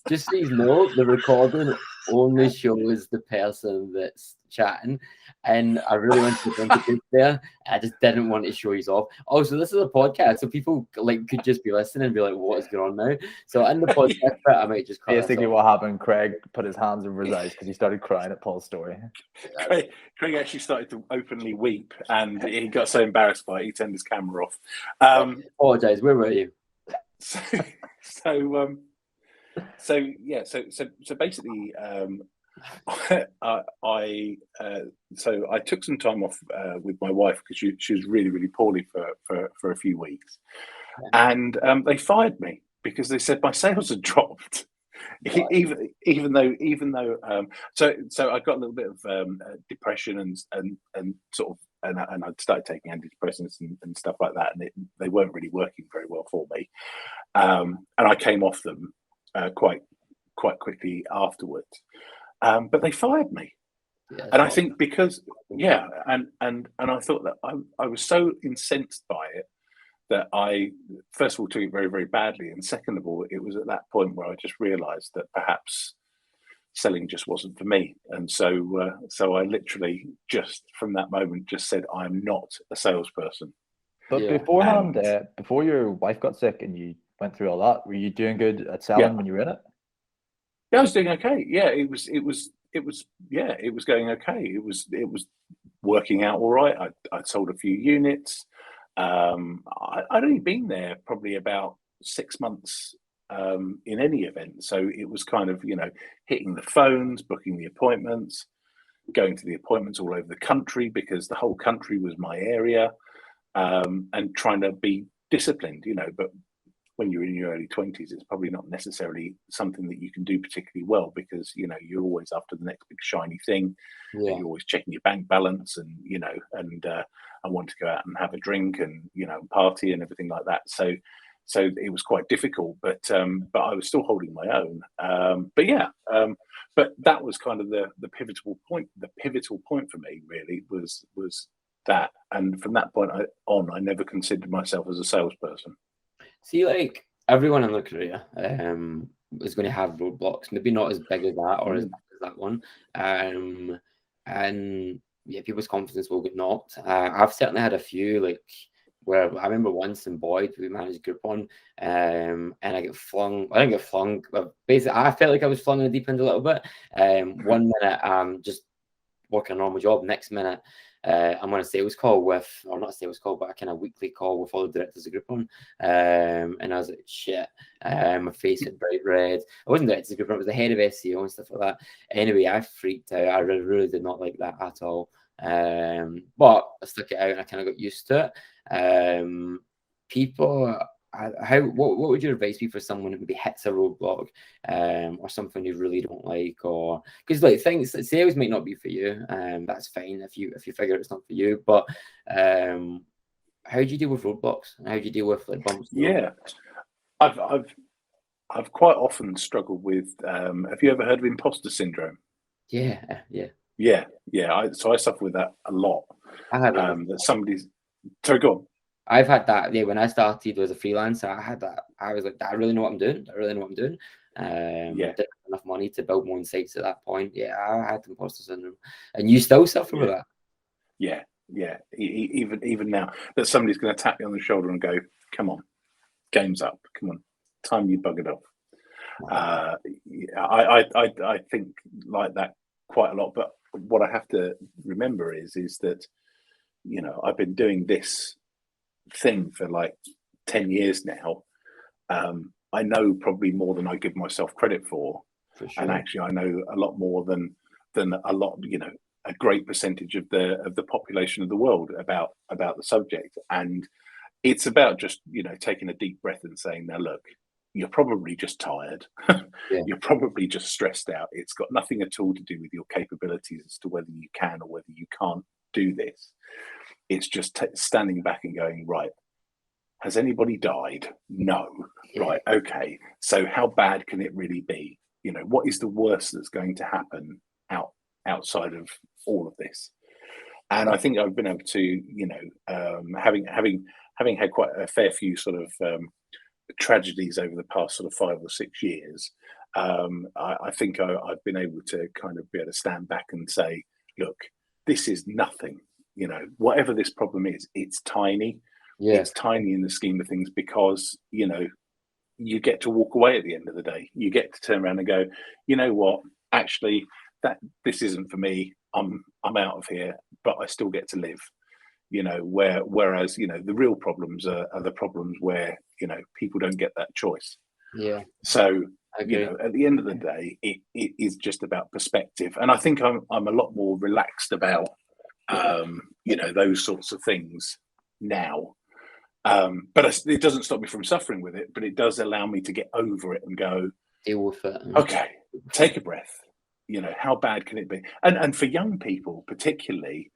Just so you know, the recording only shows the person that's chatting, and I really wanted to bring it there. I just didn't want to show you off. Also, this is a podcast, so people could just be listening and be like, "What is going on now?" So in the podcast, I might just basically what happened. Craig put his hands over his eyes because he started crying at Paul's story. Craig actually started to openly weep, and he got so embarrassed by it, he turned his camera off. Apologize. Where were you? So basically, I took some time off with my wife because she was really, really poorly for a few weeks, and they fired me because they said my sales had dropped. Wow. even though so I got a little bit of depression and sort of and I started taking antidepressants and stuff like that, and they weren't really working very well for me, and I came off them quite quickly afterwards, but they fired me. Yeah, and I think because and I thought that I was so incensed by it that I first of all took it very, very badly, and second of all, it was at that point where I just realised that perhaps selling just wasn't for me, and so I literally just from that moment just said I'm not a salesperson. But beforehand, before your wife got sick and you went through all that, were you doing good at selling when you were in it? Yeah, I was doing okay. Yeah, it was going okay. It was working out all right. I'd sold a few units. I'd only been there probably about 6 months in any event, so it was kind of hitting the phones, booking the appointments, going to the appointments all over the country because the whole country was my area, and trying to be disciplined, but when you're in your early 20s, it's probably not necessarily something that you can do particularly well because you're always after the next big shiny thing. Yeah. And you're always checking your bank balance, and I want to go out and have a drink and party and everything like that. So it was quite difficult, but I was still holding my own. But that was kind of the pivotal point. The pivotal point for me really was that, and from that point on, I never considered myself as a salesperson. See, everyone in their career is going to have roadblocks, maybe not as big as that or as big as that one. And yeah, people's confidence will get knocked. I've certainly had a few, where I remember once in Boyd, we managed Groupon, and I get flung. I didn't get flung, but basically, I felt like I was flung in the deep end a little bit. 1 minute, just working a normal job. Next minute, I'm on a sales call with, or not a sales call, but a kind of weekly call with all the directors of the group on. And I was like, shit, my face went bright red. I wasn't director of the group, it was the head of SEO and stuff like that. Anyway, I freaked out. I really did not like that at all. But I stuck it out and I kind of got used to it. People, what would your advice be for someone who maybe hits a roadblock, or something you really don't like, or because like things sales might not be for you, that's fine if you figure it's not for you, but how do you deal with roadblocks? How do you deal with like bumps? Yeah, I've quite often struggled with. Have you ever heard of imposter syndrome? Yeah. So I suffer with that a lot. I had that somebody's. So go on. I've had that. Yeah, when I started as a freelancer, I had that. I was like, I really know what I'm doing. I didn't have enough money to build my own sites at that point. Yeah, I had imposter syndrome, and you still suffer with that. Yeah. Even now, that somebody's going to tap you on the shoulder and go, "Come on, game's up. Come on, time you buggered off." I think like that quite a lot. But what I have to remember is that, you know, I've been doing this thing for like 10 years now. I know probably more than I give myself credit for sure. And actually I know a lot more than a lot, you know, a great percentage of the population of the world about the subject. And it's about just, you know, taking a deep breath and saying, now look, you're probably just tired. You're probably just stressed out. It's got nothing at all to do with your capabilities as to whether you can or whether you can't do this. It's just standing back and going, right, has anybody died? No. Right, okay. So how bad can it really be? You know, what is the worst that's going to happen outside of all of this? And I think I've been able to, you know, having had quite a fair few sort of tragedies over the past sort of 5 or 6 years, I think I've been able to kind of be able to stand back and say, look, this is nothing. You know, whatever this problem is, it's tiny. It's tiny in the scheme of things, because, you know, you get to walk away at the end of the day. You get to turn around and go, you know what, actually, this isn't for me. I'm out of here, but I still get to live. You know, whereas, you know, the real problems are the problems where, you know, people don't get that choice. Yeah. So, you know, at the end of the day, it is just about perspective. And I think I'm a lot more relaxed about, you know, those sorts of things now. But it doesn't stop me from suffering with it, but it does allow me to get over it and go, deal with it. Okay, take a breath. You know, how bad can it be? And for young people particularly,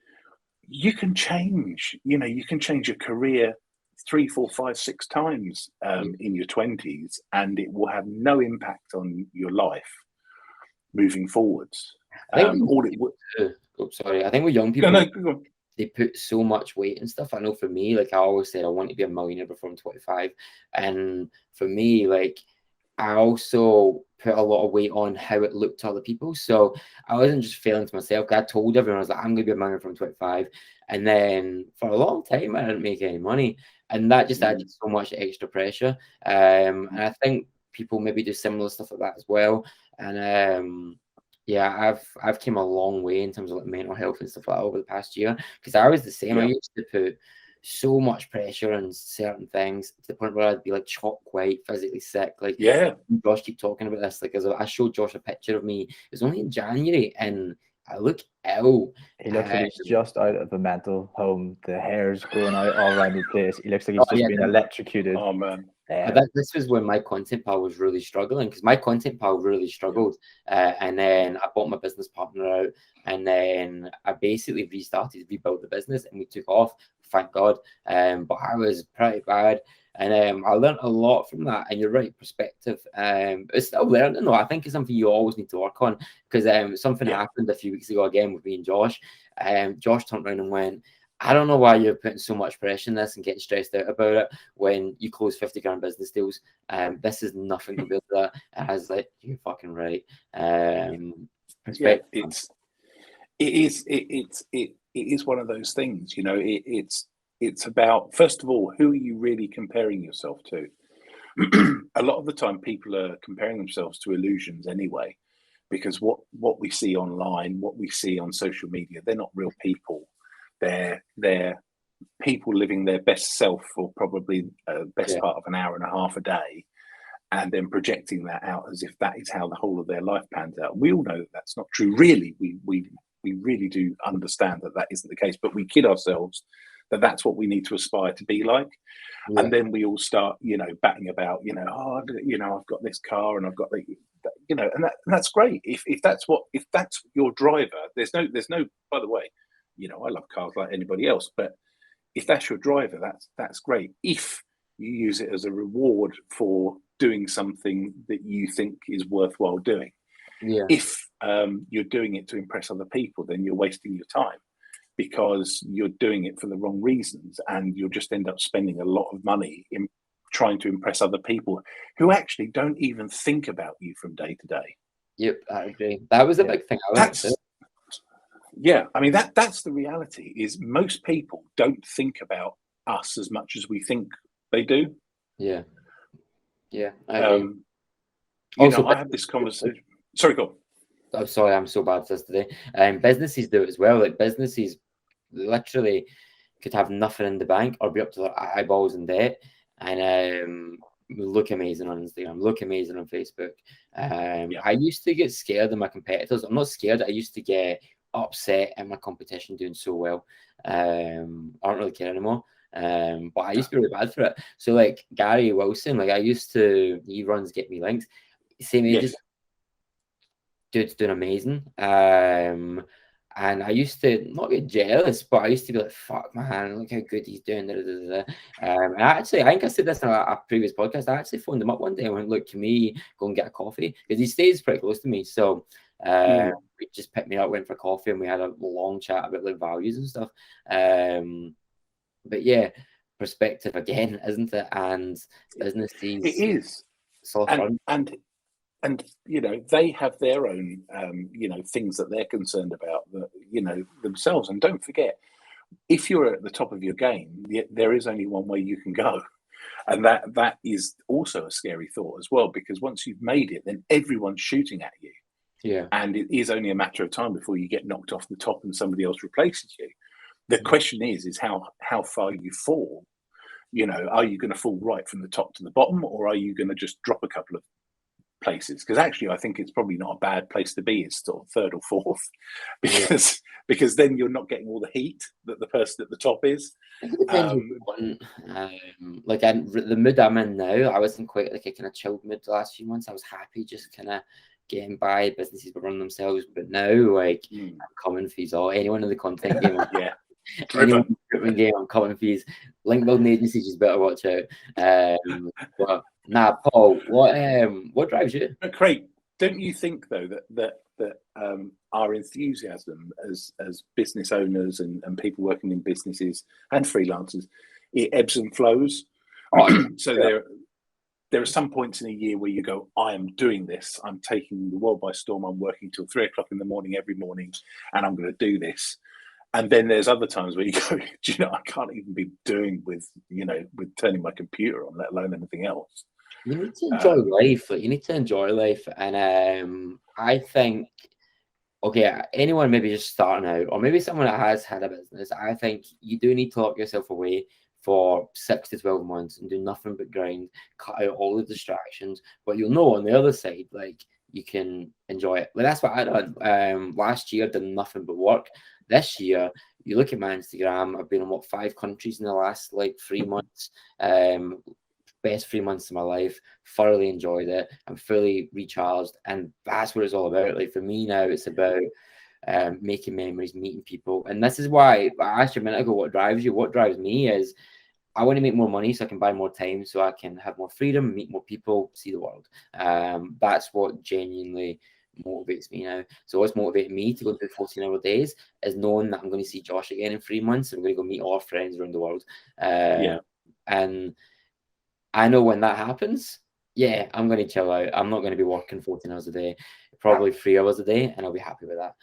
you can change. You know, you can change your career 3, 4, 5, 6 times in your 20s, and it will have no impact on your life moving forwards. I think I think with young people, they put so much weight and stuff. I know for me, like I always said, I want to be a millionaire before I'm 25. And for me, like I also put a lot of weight on how it looked to other people. So I wasn't just failing to myself. I told everyone, I was like, I'm going to be a millionaire from 25. And then for a long time, I didn't make any money. And that just added so much extra pressure. And I think people maybe do similar stuff like that as well. And yeah, I've came a long way in terms of like mental health and stuff like that over the past year, because I was the same. I used to put so much pressure on certain things to the point where I'd be like chalk white, physically sick. Like Josh keep talking about this. Like I showed Josh a picture of me. It was only in January, and I look ill. He looks like he's just out of a mental home. The hair's growing out all around the place. He looks like he's just been electrocuted. Oh man. This was when my ContentPal was really struggling, because my ContentPal really struggled. And then I bought my business partner out, and then I basically rebuilt the business, and we took off, thank God. But I was pretty bad. And I learned a lot from that. And you're right, perspective. It's still learning though. I think it's something you always need to work on, because something happened a few weeks ago again with me and Josh. Josh turned around and went, I don't know why you're putting so much pressure in this and getting stressed out about it when you close 50 grand business deals. This is nothing compared to that. And I was like, you're fucking right. It is one of those things, you know. It's about, first of all, who are you really comparing yourself to? A lot of the time people are comparing themselves to illusions anyway, because what we see online, what we see on social media, they're not real people. they're people living their best self for probably best part of an hour and a half a day, and then projecting that out as if that is how the whole of their life pans out. We all know that that's not true. Really, we really do understand that that isn't the case, but we kid ourselves that that's what we need to aspire to be like. Yeah. And then we all start, batting about, I've got this car and I've got and that's great. If that's your driver, there's no, by the way, I love cars like anybody else, but if that's your driver, that's great. If you use it as a reward for doing something that you think is worthwhile doing. Yeah. If you're doing it to impress other people, then you're wasting your time, because you're doing it for the wrong reasons, and you'll just end up spending a lot of money in trying to impress other people who actually don't even think about you from day to day. Yep, I agree. That was a big thing. Yeah, I mean, that's the reality, is most people don't think about us as much as we think they do. Yeah. Yeah. I agree. Also, I have this conversation. Sorry, go on. I'm sorry, I'm so bad at this today. Businesses do it as well. Like, businesses literally could have nothing in the bank or be up to their eyeballs in debt, and look amazing on Instagram, look amazing on Facebook. I used to get scared of my competitors. I'm not scared. I used to get upset at my competition doing so well. I don't really care anymore. But I used to be really bad for it. So like Gary Wilson, he runs Get Me Links, same age as dude's doing amazing. And I used to not get jealous, but I used to be like, fuck, man, look how good he's doing. And I think I said this in a previous podcast. I actually phoned him up one day and went, look, can we go and get a coffee? Because he stays pretty close to me. So he just picked me up, went for coffee, and we had a long chat about like values and stuff. But yeah, perspective again, isn't it? And businesses. It is. And they have their own things that they're concerned about, themselves. And don't forget, if you're at the top of your game, there is only one way you can go, and that is also a scary thought as well, because once you've made it, then everyone's shooting at you. Yeah, and it is only a matter of time before you get knocked off the top and somebody else replaces you. The question is how far you fall. Are you going to fall right from the top to the bottom, or are you going to just drop a couple of places? Because actually, I think it's probably not a bad place to be. It's sort of third or fourth, because then you're not getting all the heat that the person at the top is. The mood I'm in now, I wasn't quite like a kind of chilled mood the last few months. I was happy, just kind of getting by. Businesses were running themselves, but now like I'm coming fees all. Anyone in the content game, anyone in the recruitment game, I'm coming fees. Link building agencies, just better watch out. But nah, Paul, what drives you? Craig, don't you think though that our enthusiasm as business owners and people working in businesses and freelancers, it ebbs and flows? So there are some points in a year where you go, I am doing this. I'm taking the world by storm. I'm working till 3 o'clock in the morning every morning, and I'm going to do this. And then there's other times where you go, I can't even be doing with turning my computer on, let alone anything else. You need to enjoy life. Like, you need to enjoy life. And I think, anyone maybe just starting out, or maybe someone that has had a business, I think you do need to lock yourself away for 6 to 12 months and do nothing but grind, cut out all the distractions. But you'll know on the other side, like, you can enjoy it. Like, that's what I did. Last year, I did nothing but work. This year, you look at my Instagram, I've been in 5 countries in the last 3 months. Best 3 months of my life. Thoroughly enjoyed it. I'm fully recharged, and that's what it's all about. Like, for me now, it's about making memories, meeting people. And this is why I asked you a minute ago, what drives you? What drives me is I want to make more money so I can buy more time, so I can have more freedom, meet more people, see the world. That's what genuinely motivates me now. So what's motivating me to go do 14-hour days is knowing that I'm going to see Josh again in 3 months. I'm going to go meet all our friends around the world. And I know when that happens, I'm going to chill out. I'm not going to be working 14 hours a day, probably 3 hours a day, and I'll be happy with that.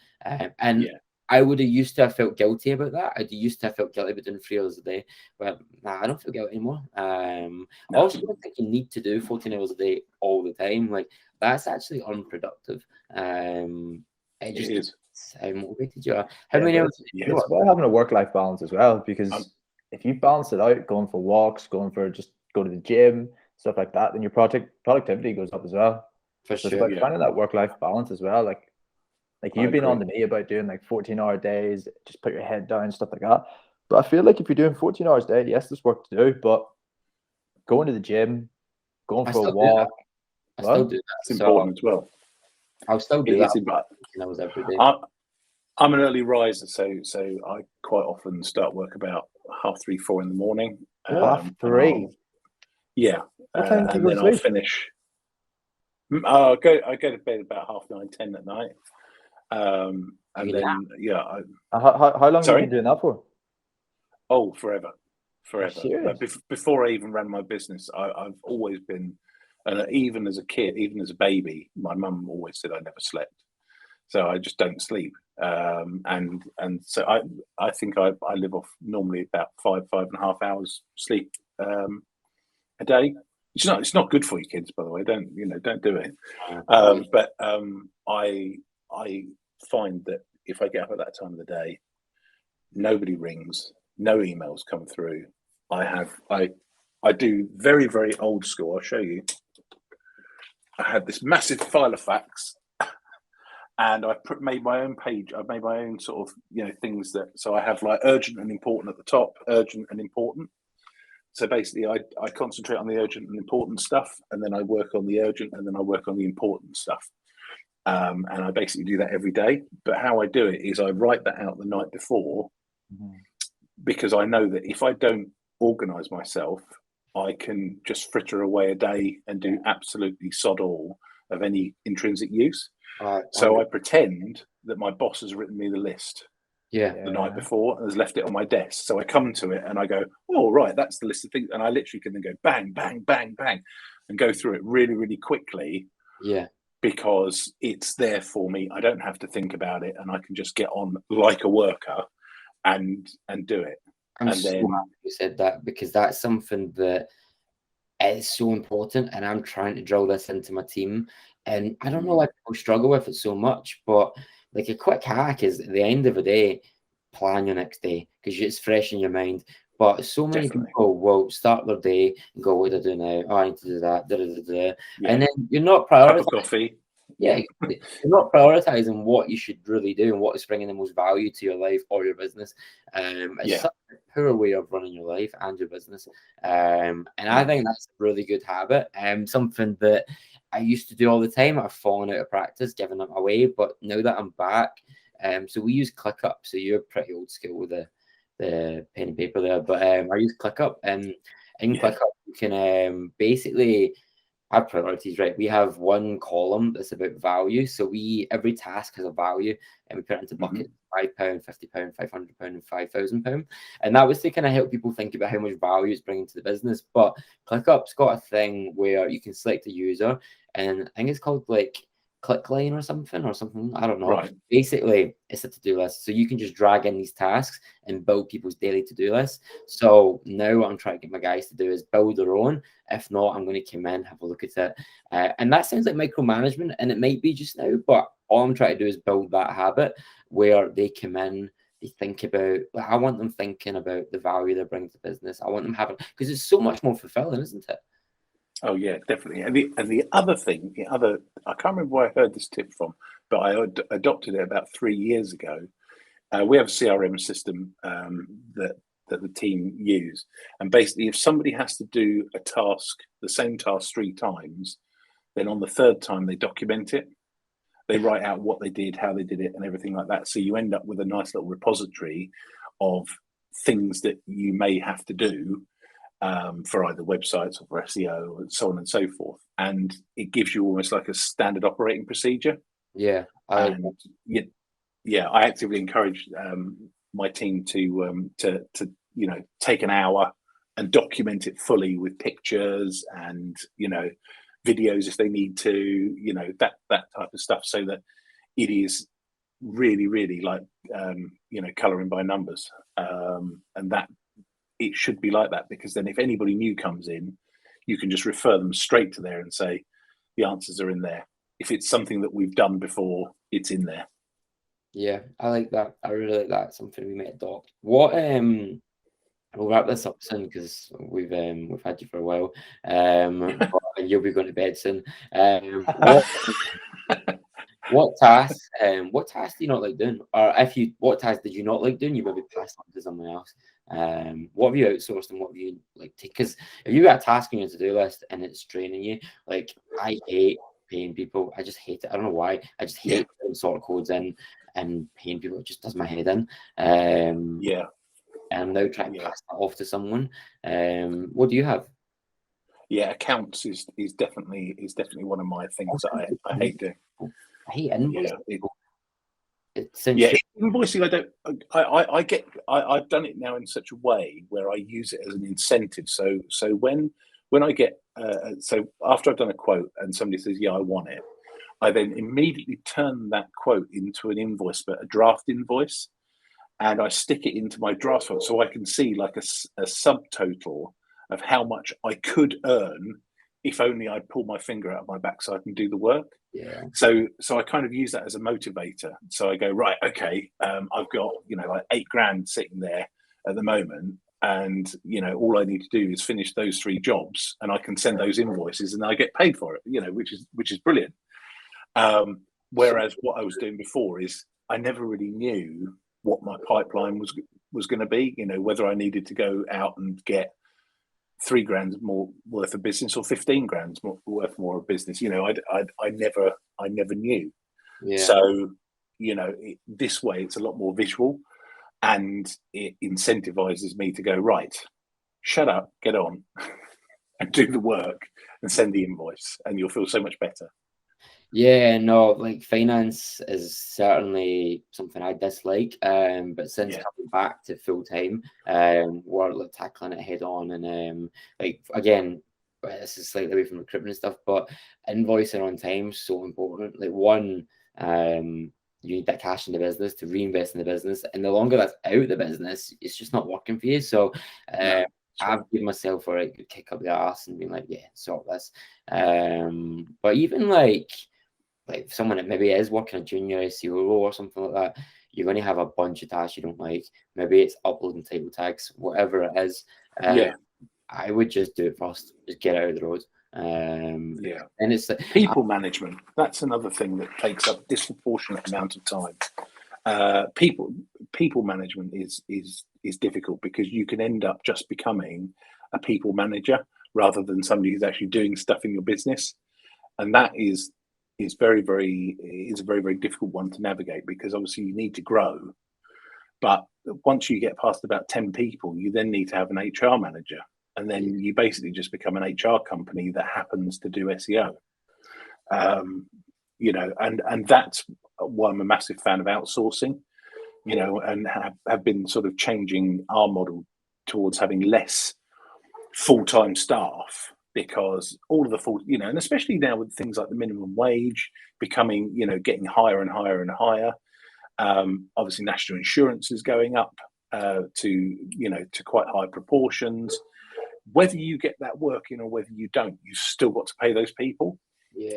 I would have used to have felt guilty about that. I used to have felt guilty about doing 3 hours a day, but I don't feel guilty anymore. I also don't think you need to do 14 hours a day all the time. Like, that's actually unproductive. It just how motivated you are. How many hours? It's about having a work-life balance as well, because if you balance it out, going for walks, going for just go to the gym, stuff like that, then your productivity goes up as well. For So sure. it's about finding that work-life balance as well. Like you've been on to me about doing like 14-hour days, just put your head down, stuff like that. But I feel like if you're doing 14 hours a day, yes, there's work to do, but going to the gym, going for a walk. I still do that. It's important as well. I'll still do that. Every day. I'm an early riser, so I quite often start work about 3:30, 4 in the morning. 3:30. Yeah, and then I'll finish. I go to bed about 9:30, 10 at night. And then how long have you been doing that for? Oh, forever. Like before I even ran my business, I've always been, and even as a kid, even as a baby, my mum always said I never slept. So I just don't sleep. And so I think I live off normally about 5.5 hours sleep a day. It's not good for you kids, by the way. Don't do it. But I find that if I get up at that time of the day, nobody rings, no emails come through. I do very, very old school. I'll show you. I had this massive file of facts, and I made my own page. I've made my own sort of things that. So I have like urgent and important at the top, urgent and important. So basically, I concentrate on the urgent and important stuff, and then I work on the urgent, and then I work on the important stuff. And I basically do that every day. But how I do it is I write that out the night before, because I know that if I don't organise myself, I can just fritter away a day and do absolutely sod all of any intrinsic use. So I pretend that my boss has written me the list the night before and has left it on my desk. So I come to it and I go, oh, right, that's the list of things. And I literally can then go bang, bang, bang, bang, and go through it really, really quickly. Yeah. Because it's there for me. I don't have to think about it, and I can just get on like a worker and do it. I'm so happy you said that, because that's something that is so important, and I'm trying to drill this into my team. And I don't know why people struggle with it so much, but like a quick hack is at the end of the day, plan your next day, because it's fresh in your mind. But so many people will start their day and go, what do I do now? Oh, I need to do that. And then you're not prioritizing. Cup of coffee. Yeah, you're not prioritizing what you should really do and what is bringing the most value to your life or your business. It's such a poor way of running your life and your business. And I think that's a really good habit. Something that I used to do all the time. I've fallen out of practice, giving it away. But now that I'm back, so we use ClickUp. So you're pretty old school with the pen and paper there. But I use ClickUp. And in ClickUp, you can basically have priorities, right? We have one column that's about value. So every task has a value, and we put it into buckets: £5, £50, £500, and £5,000. And that was to kind of help people think about how much value it's bringing to the business. But ClickUp's got a thing where you can select a user, and I think it's called like ClickLine or something. I don't know. Right. Basically, it's a to-do list. So you can just drag in these tasks and build people's daily to-do list. So now what I'm trying to get my guys to do is build their own. If not, I'm going to come in, have a look at it. And that sounds like micromanagement, and it might be just now, but all I'm trying to do is build that habit where they come in, they think about, I want them thinking about the value they're bringing to business. I want them having, because it's so much more fulfilling, isn't it? Oh yeah, definitely. And the other thing, I can't remember where I heard this tip from, but I adopted it about 3 years ago. We have a CRM system that the team use, and basically, if somebody has to do a task, the same task 3 times, then on the 3rd time they document it. They write out what they did, how they did it, and everything like that. So you end up with a nice little repository of things that you may have to do for either websites or for SEO and so on and so forth. And it gives you almost like a standard operating procedure. Yeah. I actively encourage my team to take an hour and document it fully with pictures and videos if they need to, that type of stuff, so that it is really, really like colouring by numbers, and that it should be like that, because then if anybody new comes in, you can just refer them straight to there and say the answers are in there. If it's something that we've done before, it's in there. Yeah, I like that. I really like that. Something we might adopt. What we'll wrap this up soon because we've had you for a while. But you'll be going to bed soon. What tasks do you not like doing? Or what tasks did you not like doing? You maybe passed on to someone else. What have you outsourced and what have you like? Because if you got a task on your to-do list and it's draining you, like I hate paying people. I just hate it. I don't know why. I just hate putting sort of codes in and paying people. It just does my head in. And I'm now trying to pass that off to someone. What do you have? Yeah, accounts is definitely one of my things that I hate doing. I hate invoicing. Invoicing. I've done it now in such a way where I use it as an incentive. So when I get so after I've done a quote and somebody says, yeah, I want it, I then immediately turn that quote into an invoice, but a draft invoice, and I stick it into my draft file so I can see like a subtotal of how much I could earn if only I'd pull my finger out of my backside and do the work. Yeah. So I kind of use that as a motivator. So I go, right, okay, I've got, like $8,000 sitting there at the moment. And, all I need to do is finish those 3 jobs and I can send those invoices and I get paid for it, which is brilliant. Whereas what I was doing before is I never really knew what my pipeline was going to be, whether I needed to go out and get $3,000 more worth of business or $15,000 worth more of business. I never knew. Yeah. So, this way it's a lot more visual and it incentivizes me to go, right, shut up, get on and do the work and send the invoice and you'll feel so much better. Yeah, no, like finance is certainly something I dislike. But since coming back to full time, we're like tackling it head on, and like again, this is slightly away from recruitment and stuff, but invoicing on time is so important. Like one, you need that cash in the business to reinvest in the business, and the longer that's out the business, it's just not working for you. So, I've given myself a good kick up the ass and been like, yeah, sort this. But even like someone that maybe is working a junior SEO role or something like that, you're going to have a bunch of tasks you don't like. Maybe it's uploading title tags, whatever it is. I would just do it first. Just get out of the road. And it's people management. That's another thing that takes up disproportionate amount of time. People management is difficult because you can end up just becoming a people manager rather than somebody who's actually doing stuff in your business, and that is a very, very difficult one to navigate because obviously you need to grow. But once you get past about 10 people, you then need to have an HR manager. And then you basically just become an HR company that happens to do SEO. And that's why I'm a massive fan of outsourcing, and have been sort of changing our model towards having less full-time staff. Because all of the full, and especially now with things like the minimum wage becoming, getting higher and higher and higher. Obviously, national insurance is going up to quite high proportions. Whether you get that working or whether you don't, you've still got to pay those people,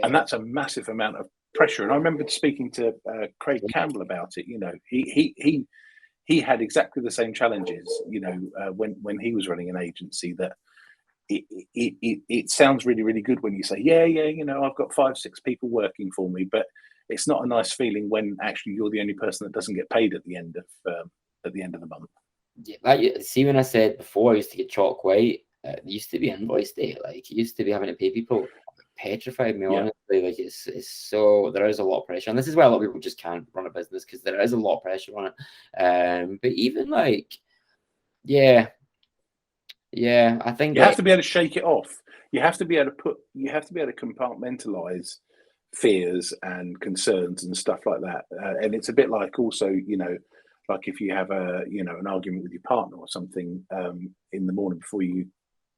and that's a massive amount of pressure. And I remember speaking to Craig Campbell about it. He had exactly the same challenges. When he was running an agency that. It sounds really, really good when you say, I've got 5-6 people working for me, but it's not a nice feeling when actually you're the only person that doesn't get paid at the end of the month. Yeah, see, when I said before I used to get chalk white, it used to be invoice day. Like, it used to be having to pay people. Petrified me, honestly. Like, it's so, there is a lot of pressure, and this is why a lot of people just can't run a business, because there is a lot of pressure on it. But even like, I think you have to be able to shake it off. You have to be able to compartmentalize fears and concerns and stuff like that. And it's a bit like also, like if you have an argument with your partner or something in the morning before you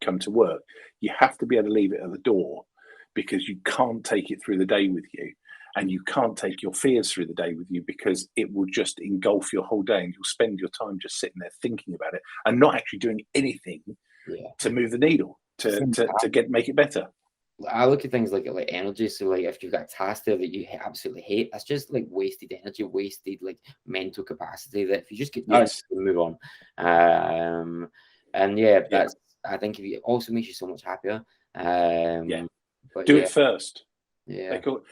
come to work, you have to be able to leave it at the door, because you can't take it through the day with you. And you can't take your fears through the day with you, because it will just engulf your whole day, and you'll spend your time just sitting there thinking about it and not actually doing anything to move the needle to make it better. I look at things like energy. So like if you've got a task there that you absolutely hate, that's just like wasted energy, wasted like mental capacity. That if you just get done, you move on. And yeah, that's I think if it also makes you so much happier. But do it first. Yeah. They call it,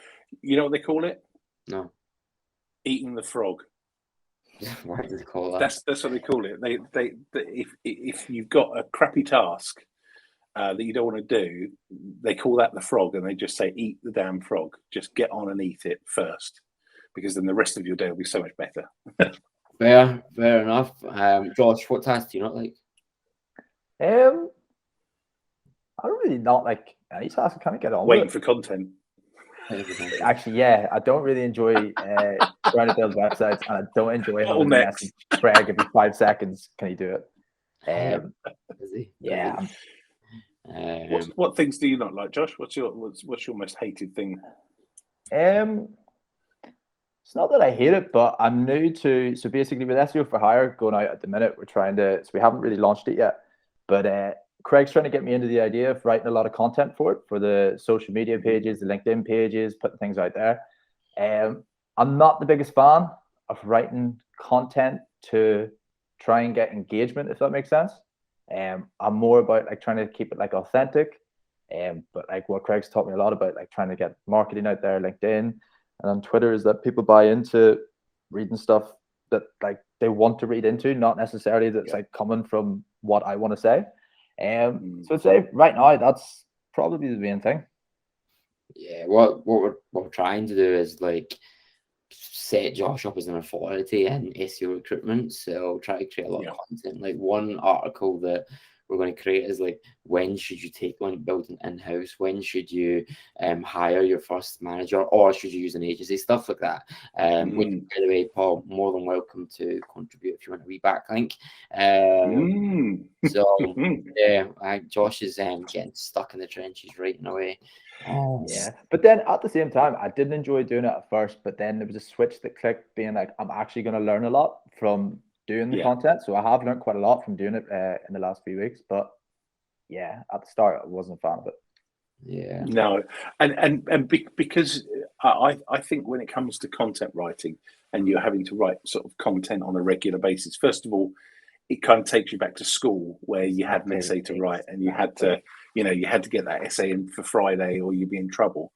you know what they call it? No. Eating the frog. Why do they call that? That's what they call it. They if you've got a crappy task that you don't want to do, they call that the frog, and they just say, eat the damn frog. Just get on and eat it first, because then the rest of your day will be so much better. Fair enough. Josh, what task do you not like? I don't really not like any task. I kind of get on Waiting with for content. Actually, yeah, I don't really enjoy trying to build websites, and I don't enjoy having the message, Craig, every 5 seconds. Can you do it? Yeah. What things do you not like, Josh? What's your most hated thing? It's not that I hate it, but I'm new to, so basically with SEO for Hire going out at the minute, we're trying to, so we haven't really launched it yet, but Craig's trying to get me into the idea of writing a lot of content for it, for the social media pages, the LinkedIn pages, putting things out there. I'm not the biggest fan of writing content to try and get engagement, if that makes sense. I'm more about like trying to keep it like authentic. But like what Craig's taught me a lot about, like trying to get marketing out there, LinkedIn and on Twitter, is that people buy into reading stuff that like they want to read into, not necessarily that's like coming from what I want to say. So I'd say right now that's probably the main thing. Yeah, what we're trying to do is like set Josh up as an authority in SEO recruitment. So try to create a lot of content. Like one article that we're going to create is like, when should you take on building in-house? When should you hire your first manager, or should you use an agency? Stuff like that. Which, by the way, Paul, more than welcome to contribute if you want a wee backlink. So yeah, Josh is getting stuck in the trenches writing away. Yeah, but then at the same time, I didn't enjoy doing it at first, but then there was a switch that clicked, being like, I'm actually going to learn a lot from doing the content. So I have learned quite a lot from doing it in the last few weeks. But yeah, at the start, I wasn't a fan of it. Yeah. No, and because I think when it comes to content writing, and you're having to write sort of content on a regular basis, first of all, it kind of takes you back to school where you had an essay to write, and you had to, you had to get that essay in for Friday or you'd be in trouble.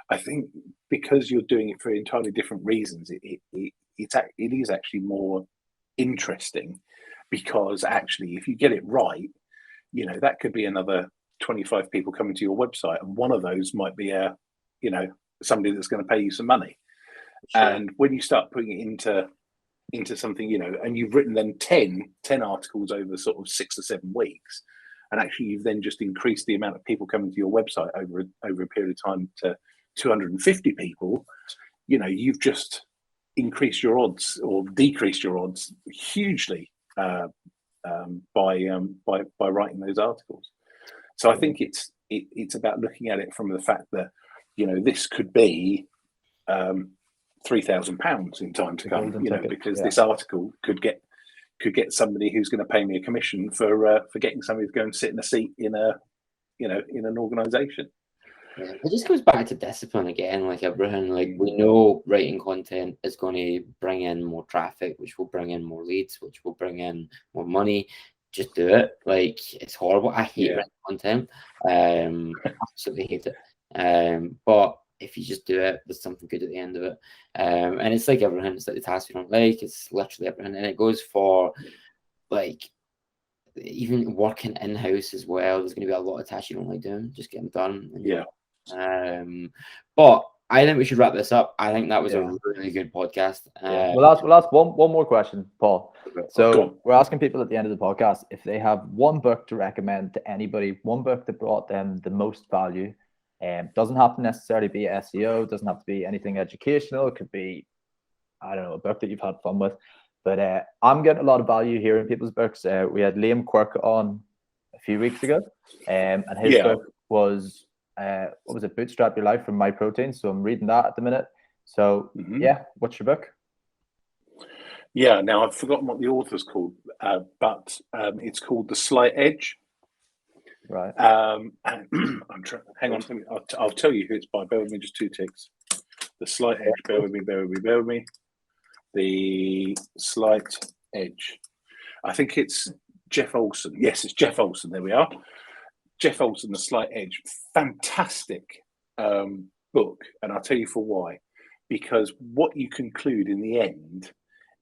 I think because you're doing it for entirely different reasons, it is actually more interesting, because actually if you get it right, that could be another 25 people coming to your website, and one of those might be somebody that's going to pay you some money. Sure. And when you start putting it into something, and you've written then 10 articles over sort of 6 or 7 weeks, and actually you've then just increased the amount of people coming to your website over a period of time to 250 people, you've just increased your odds or decreased your odds hugely by writing those articles. So I think it's about looking at it from the fact that this could be £3,000 in time to come, because this article could get somebody who's going to pay me a commission for getting somebody to go and sit in a seat in an organization. Yeah, it just goes back to discipline again, like everything. Like we know writing content is going to bring in more traffic, which will bring in more leads, which will bring in more money. Just do it. Like, it's horrible. I hate writing content. Absolutely hate it. But if you just do it, there's something good at the end of it. And it's like everything. It's like the tasks you don't like. It's literally everything. And it goes for like even working in-house as well. There's going to be a lot of tasks you don't like doing. Just get them done. And, but I think we should wrap this up. I think that was a really good podcast. We'll ask one more question, Paul. So we're asking people at the end of the podcast if they have one book to recommend to anybody, one book that brought them the most value. Doesn't have to necessarily be SEO, doesn't have to be anything educational. It could be, I don't know, a book that you've had fun with. But I'm getting a lot of value here in people's books. We had Liam Quirk on a few weeks ago, and his book was what was it? Bootstrap Your Life from My Protein. So I'm reading that at the minute. So what's your book? Yeah, now I've forgotten what the author's called, but it's called The Slight Edge. Right. And I'm trying. Hang on, I'll tell you who it's by. Bear with me, just 2 ticks. The Slight Edge. Bear with me. The Slight Edge. I think it's Jeff Olson. Yes, it's Jeff Olson. There we are. Jeff Olson, The Slight Edge. Fantastic book, and I'll tell you for why. Because what you conclude in the end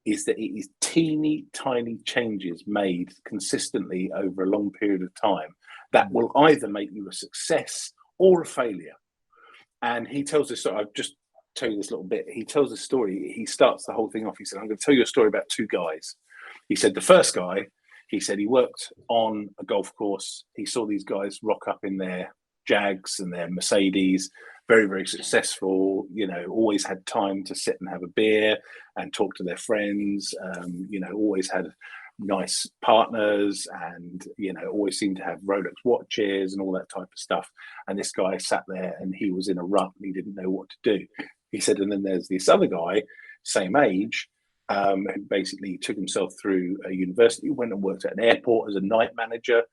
is that it is teeny tiny changes made consistently over a long period of time that will either make you a success or a failure. And he tells this story. I'll just tell you this little bit. He tells a story. He starts the whole thing off. He said, I'm going to tell you a story about 2 guys. He said, the first guy, he said he worked on a golf course. He saw these guys rock up in their Jags and their Mercedes, very, very successful, always had time to sit and have a beer and talk to their friends, always had nice partners and, always seemed to have Rolex watches and all that type of stuff. And this guy sat there and he was in a rut and he didn't know what to do. He said, and then there's this other guy, same age, who basically took himself through a university, went and worked at an airport as a night manager,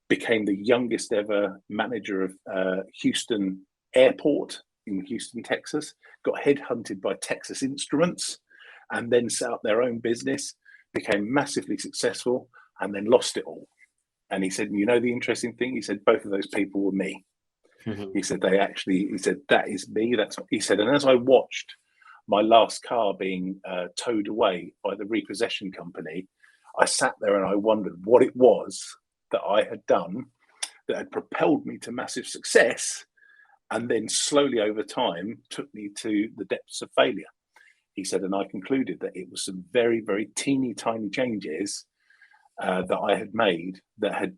became the youngest ever manager of Houston Airport in Houston, Texas, got headhunted by Texas Instruments and then set up their own business, became massively successful and then lost it all. And he said, the interesting thing, he said, both of those people were me. He said, that is me. He said, and as I watched my last car being towed away by the repossession company, I sat there and I wondered what it was that I had done that had propelled me to massive success and then slowly over time took me to the depths of failure. He said, and I concluded that it was some very, very teeny tiny changes that I had made that had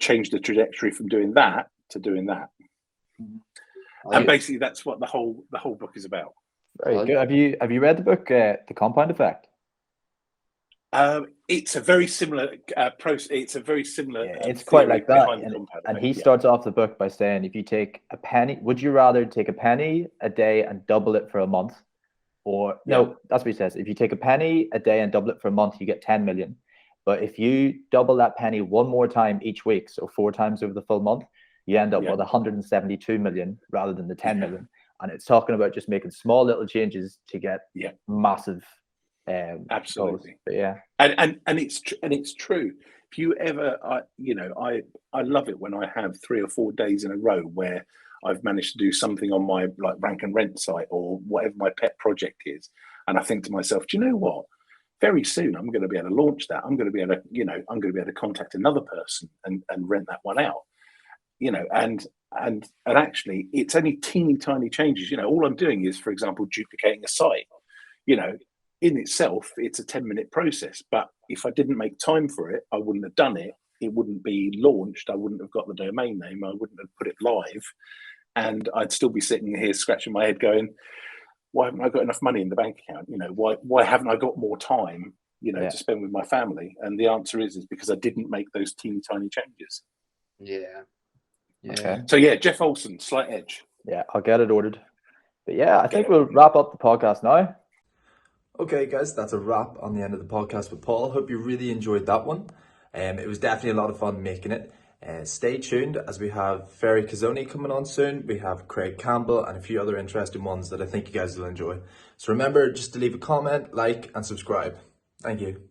changed the trajectory from doing that to doing that. And basically that's what the whole book is about. Very good. Have you read the book, The Compound Effect? It's a very similar process. It's a very similar. It's quite like that. And he starts off the book by saying, if you take a penny, would you rather take a penny a day and double it for a month? Or no, that's what he says. If you take a penny a day and double it for a month, you get 10 million. But if you double that penny one more time each week, so 4 times over the full month, you end up with 172 million rather than the 10 million. And it's talking about just making small little changes to get massive. Absolutely. But and it's true. If you ever, I love it when I have 3 or 4 days in a row where I've managed to do something on my rank and rent site or whatever my pet project is, and I think to myself, do you know what? Very soon I'm going to be able to launch that. I'm going to be able to, I'm going to be able to contact another person and rent that one out. And actually, it's only teeny tiny changes. All I'm doing is, for example, duplicating a site. In itself, it's a 10-minute process. But if I didn't make time for it, I wouldn't have done it. It wouldn't be launched. I wouldn't have got the domain name. I wouldn't have put it live. And I'd still be sitting here scratching my head going, why haven't I got enough money in the bank account? Why haven't I got more time, to spend with my family? And the answer is because I didn't make those teeny tiny changes. Yeah. Okay. So Jeff Olson, Slight Edge. Yeah, I'll get it ordered. But I think we'll wrap up the podcast now. Okay, guys, that's a wrap on the end of the podcast with Paul. Hope you really enjoyed that one. It was definitely a lot of fun making it. Stay tuned as we have Ferry Kazoni coming on soon. We have Craig Campbell and a few other interesting ones that I think you guys will enjoy. So remember just to leave a comment, like, and subscribe. Thank you.